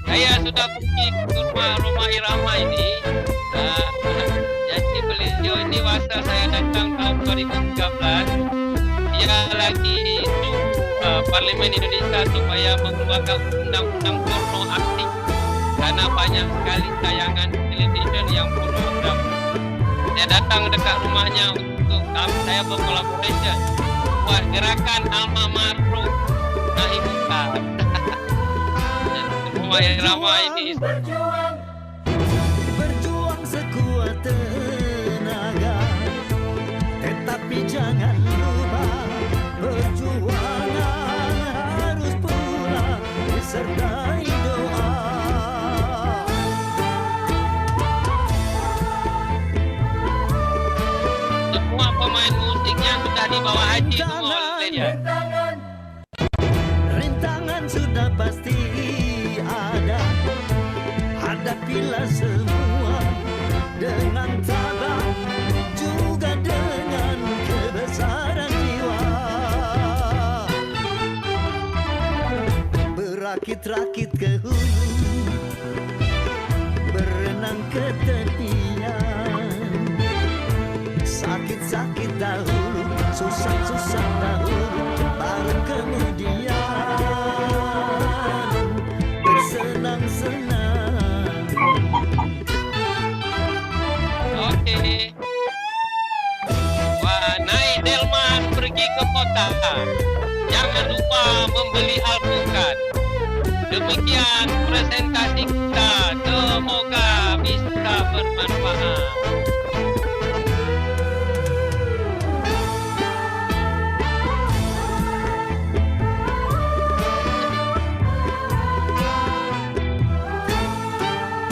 Saya sudah pergi ke rumah Irama ini. Jadi datang tahun 2013, dia lagi Parlemen Indonesia supaya mengeluarkan undang-undang porno aktif karena banyak sekali tayangan televisyen yang pornografi. Saya datang dekat rumahnya untuk saya berkolaborasi buat gerakan Alma Mater naik muka. Semua irama ini. Berjuang sekuat tenaga, tetapi jangan lupa perjuangan harus pula disertai doa. Semua pemain musiknya sudah dibawa haji semua oleh dia. Rintangan sudah pasti ada, hadapilah semua dengan tabah, juga dengan kebesaran jiwa. Berakit-rakit ke hulu, berenang ke tepian. Sakit-sakit dahulu, susah-susah dahulu, baru kemudian bersenang-senang. Oke. Wah, naik delman pergi ke kota. Jangan lupa membeli alpukat. Demikian presentasi kita. Semoga bisa bermanfaat.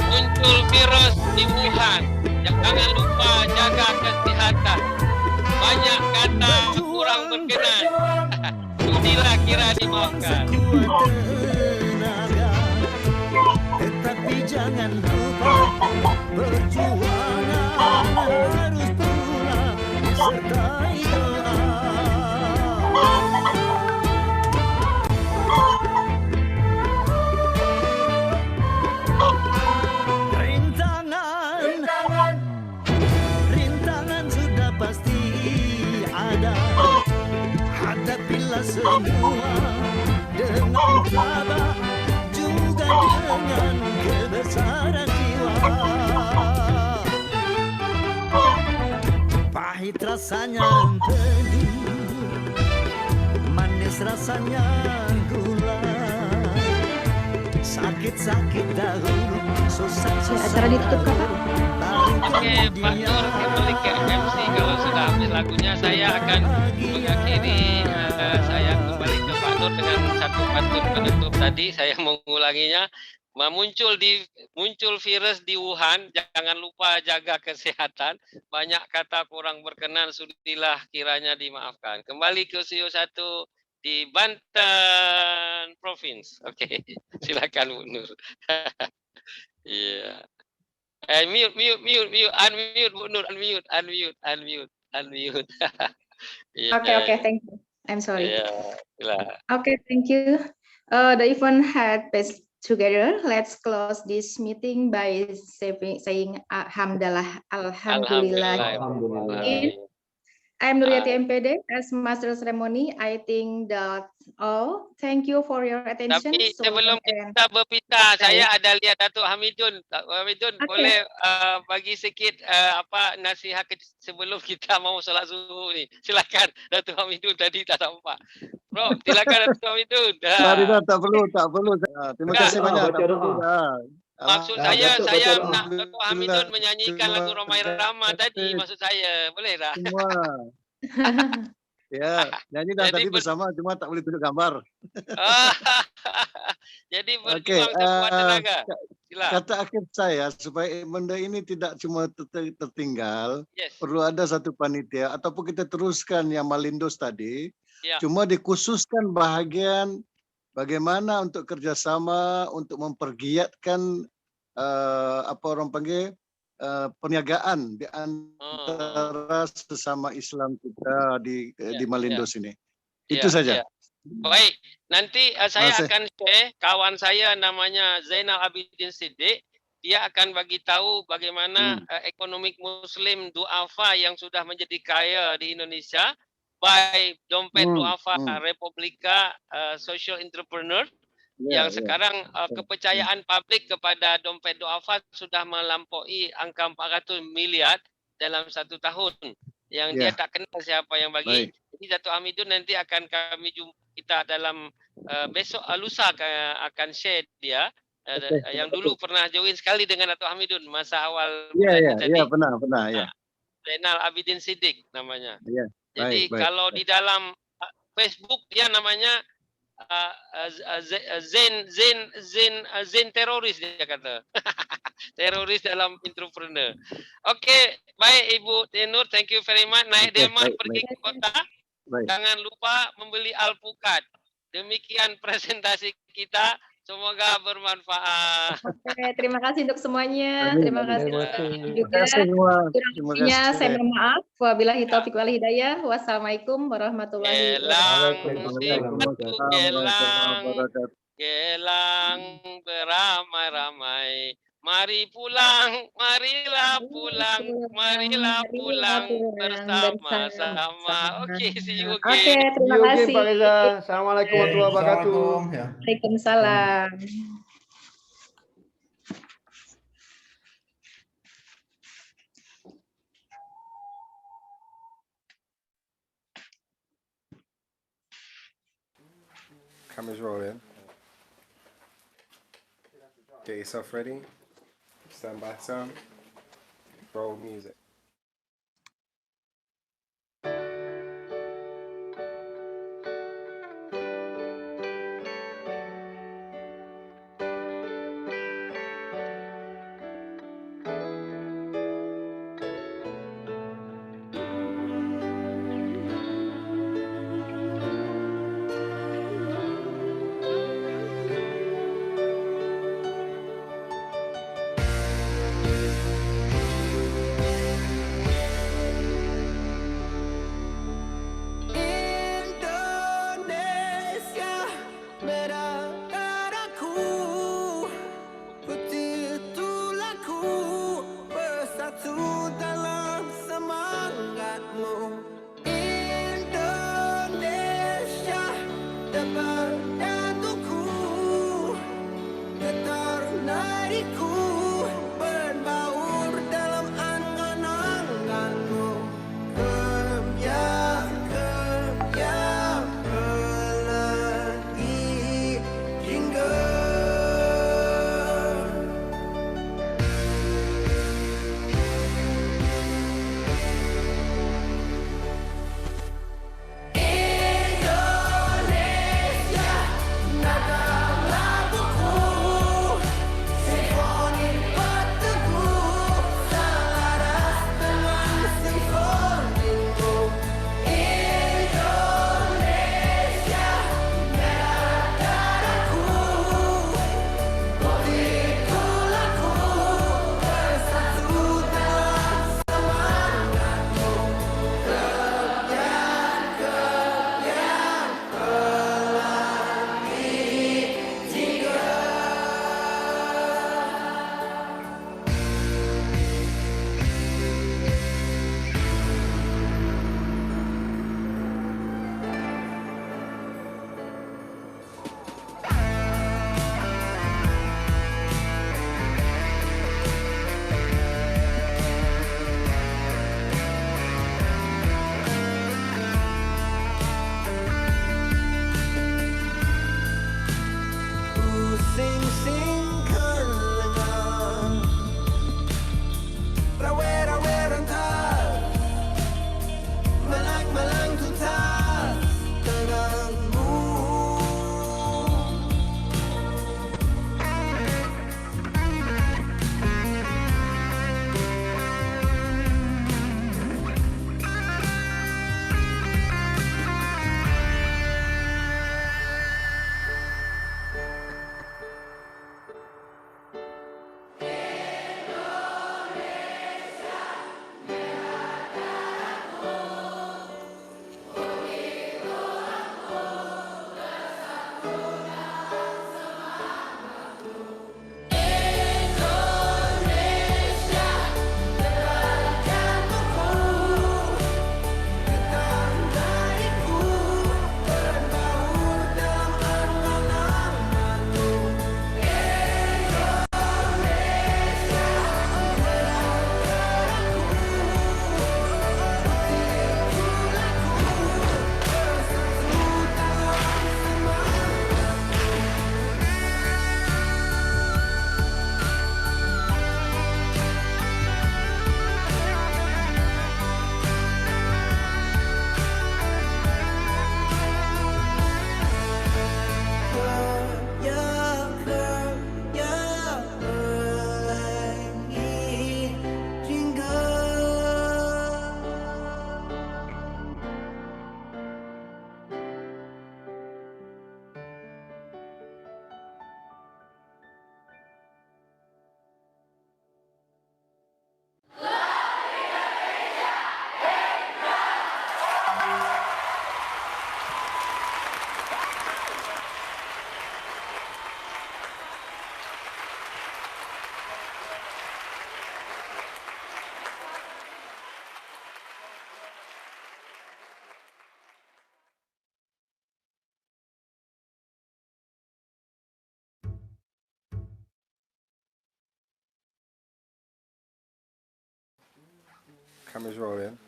Muncul virus di Wuhan. Jangan lupa jaga kesehatan. Banyak kata kurang berkenan. Inilah kira dimaafkan. Sekuat tenaga, tetapi jangan lupa perjuangan harus pula disertai doa. Rintangan sudah pasti ada, hadapilah semua dengan tabah, juga dengan kebesaran jiwa. Pahit rasanya pedu, manis rasanya gula. Sakit-sakit dahulu, susah-susah acara ditutup kapan? Oke, Pak Nur kembali ke MC. Kalau sudah habis lagunya, saya akan mengakhiri. Saya kembali ke Pak Nur dengan satu pantun penutup tadi. Saya mengulanginya. Muncul virus di Wuhan. Jangan lupa jaga kesehatan. Banyak kata kurang berkenan. Sudilah kiranya dimaafkan. Kembali ke Studio 1 di Banten Province. Oke, silakan Bu Nur. Iya. Mute, unmute, Bu Nur, unmute. Okay, thank you. I'm sorry. Yeah. Okay, thank you. The event had passed together. Let's close this meeting by saying Alhamdulillah. I'm Nuriyati MPD as Master Ceremony. I think that all. Thank you for your attention. Tapi sebelum kita berpisah, saya ada lihat Datuk Hamidun. Hamidun, boleh bagi sikit nasihat sebelum kita mau solat zuhur ni. Silakan Datuk Hamidun, tadi tak nampak. Bro, silakan Datuk Hamidun. Tak perlu. Terima kasih banyak. Maksud saya nak Datuk Hamidun menyanyikan lagu Ramai Ramah tadi, maksud saya. Boleh tak? Semua. Ya, nyanyi tadi bersama, cuma tak boleh tunjuk gambar. Jadi berjuang sekuat tenaga. Kata akhir saya, supaya benda ini tidak cuma tertinggal, perlu ada satu panitia, ataupun kita teruskan yang Malindos tadi, cuma dikhususkan bahagian bagaimana untuk kerjasama untuk mempergiatkan perniagaan di antara sesama Islam kita di Malindos ini. Itu saja. Baik, nanti saya akan share kawan saya namanya Zainal Abidin Siddiq. dia akan bagi tahu bagaimana ekonomi Muslim duafa yang sudah menjadi kaya di Indonesia by Dompet Duafa Republika Social Entrepreneur yang sekarang kepercayaan publik kepada Dompet Duafa sudah melampaui angka 400 miliar dalam 1 tahun yang dia tak kenal siapa yang bagi. Jadi Datuk Hamidun nanti akan kami jumpa kita dalam besok lusa akan share dia. Yang dulu pernah join sekali dengan Datuk Hamidun masa awal. Pernah ya. Zainal Abidin Siddiq namanya. Baik. Jadi kalau di dalam Facebook dia namanya Zen teroris dia kata. Teroris dalam entrepreneur. Oke, baik Ibu Tenur, thank you very much. Naik Delman pergi ke kota. Jangan lupa membeli alpukat. Demikian presentasi kita. Semoga bermanfaat. Oke, terima kasih untuk semuanya. Terima kasih juga. Terima kasih. Saya mohon maaf. Wabillahi taufiq wal hidayah. Wassalamualaikum warahmatullahi wabarakatuh. Gelang beramai-ramai. Mari pulang, marilah pulang bersama-sama. Oke, see you again. Oke, terima kasih. Pak Reza. Assalamualaikum warahmatullahi wabarakatuh. Waalaikumsalam. Cameras rolling. Get yourself ready. Stand by sound. Roll music. Cameras rolling.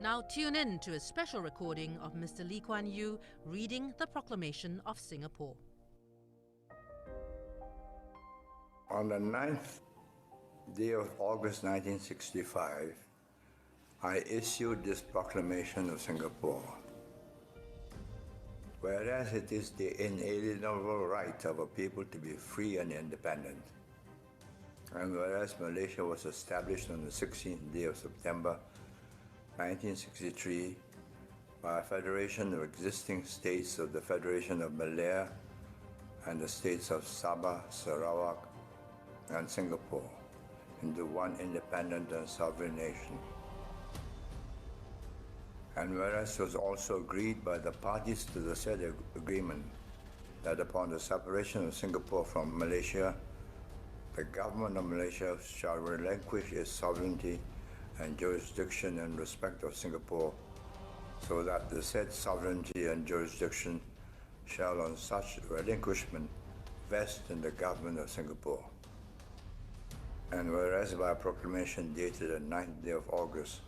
Now tune in to a special recording of Mr. Lee Kuan Yew reading the Proclamation of Singapore. On the 9th day of August 1965, I issued this Proclamation of Singapore. Whereas it is the inalienable right of a people to be free and independent, and whereas Malaysia was established on the 16th day of September 1963 by a federation of existing states of the Federation of Malaya and the states of Sabah, Sarawak, and Singapore into one independent and sovereign nation. And whereas it was also agreed by the parties to the said agreement that upon the separation of Singapore from Malaysia, the government of Malaysia shall relinquish its sovereignty and jurisdiction in respect of Singapore, so that the said sovereignty and jurisdiction shall on such relinquishment vest in the government of Singapore. And whereas by a proclamation dated the 9th day of August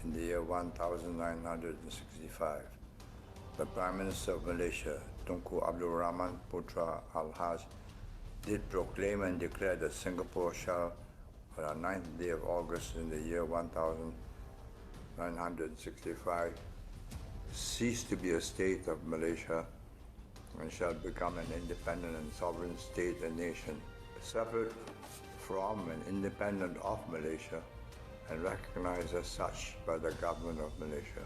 in the year 1965, the Prime Minister of Malaysia, Tunku Abdul Rahman Putra Al-Haj, did proclaim and declare that Singapore shall, on the 9th day of August in the year 1965, cease to be a state of Malaysia and shall become an independent and sovereign state and nation, separate from and independent of Malaysia and recognized as such by the government of Malaysia.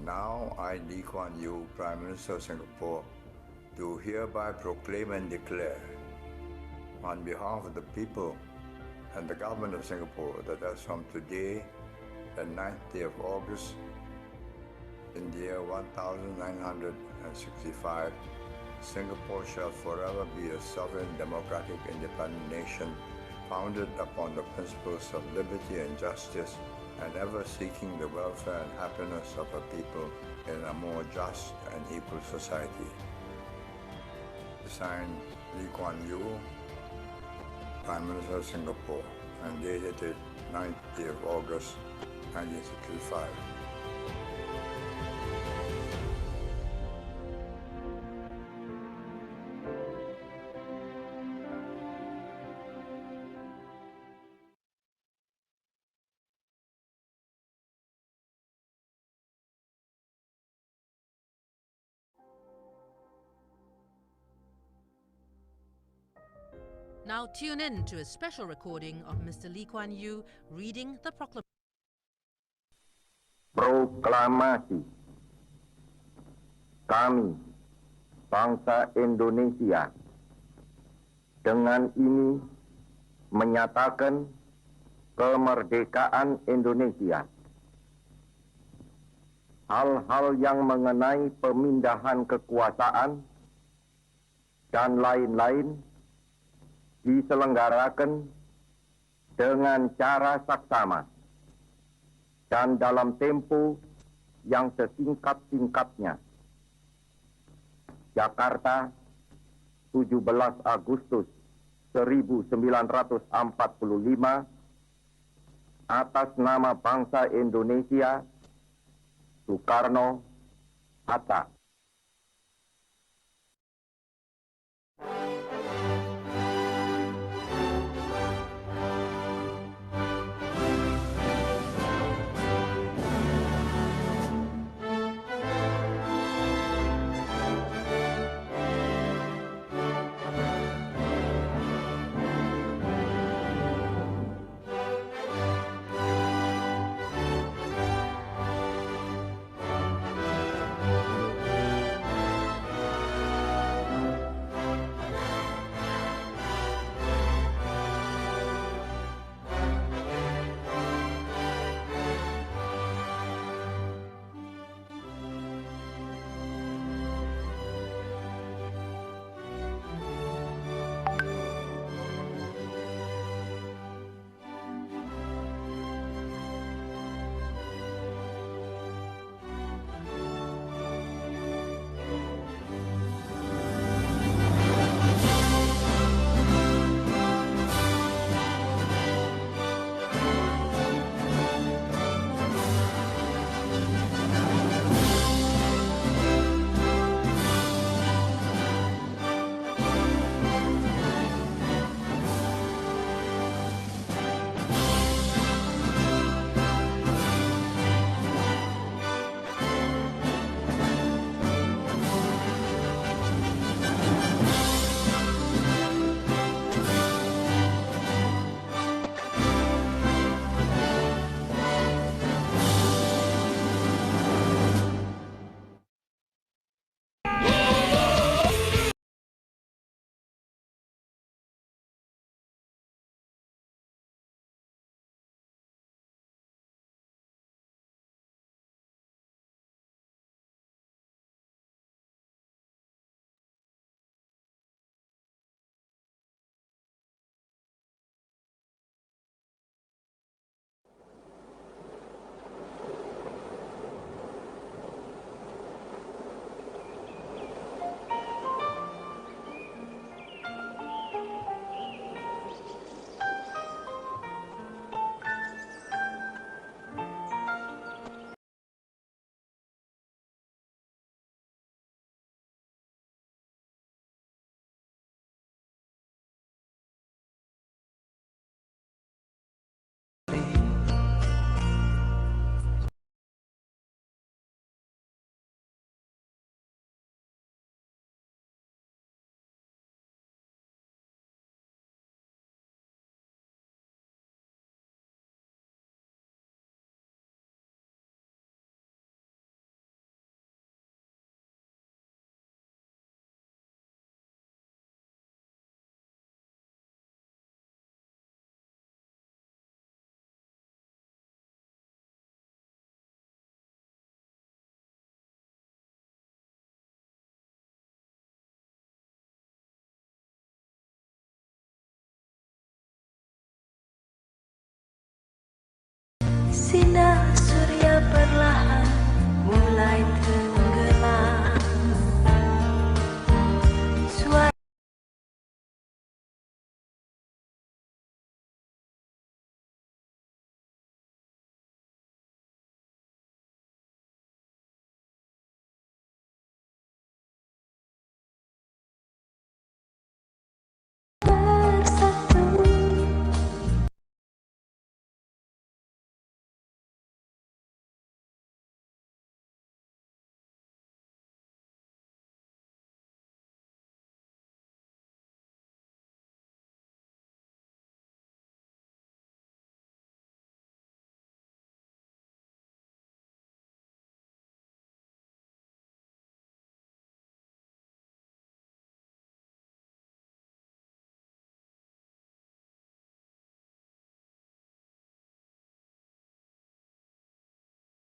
Now I, Lee Kuan Yew, Prime Minister of Singapore, do hereby proclaim and declare on behalf of the people and the government of Singapore that as from today, the 9th day of August, in the year 1965, Singapore shall forever be a sovereign, democratic, independent nation founded upon the principles of liberty and justice and ever seeking the welfare and happiness of a people in a more just and equal society. Signed, Lee Kuan Yew, Prime Minister of Singapore, and dated 9th day of August 1965. Now tune in to a special recording of Mr. Lee Kuan Yew reading the Proclamation. Proklamasi. Kami, bangsa Indonesia, dengan ini menyatakan kemerdekaan Indonesia. Hal-hal yang mengenai pemindahan kekuasaan dan lain-lain diselenggarakan dengan cara saksama dan dalam tempo yang sesingkat-singkatnya. Jakarta, 17 Agustus 1945, atas nama bangsa Indonesia, Soekarno, Hatta. sinar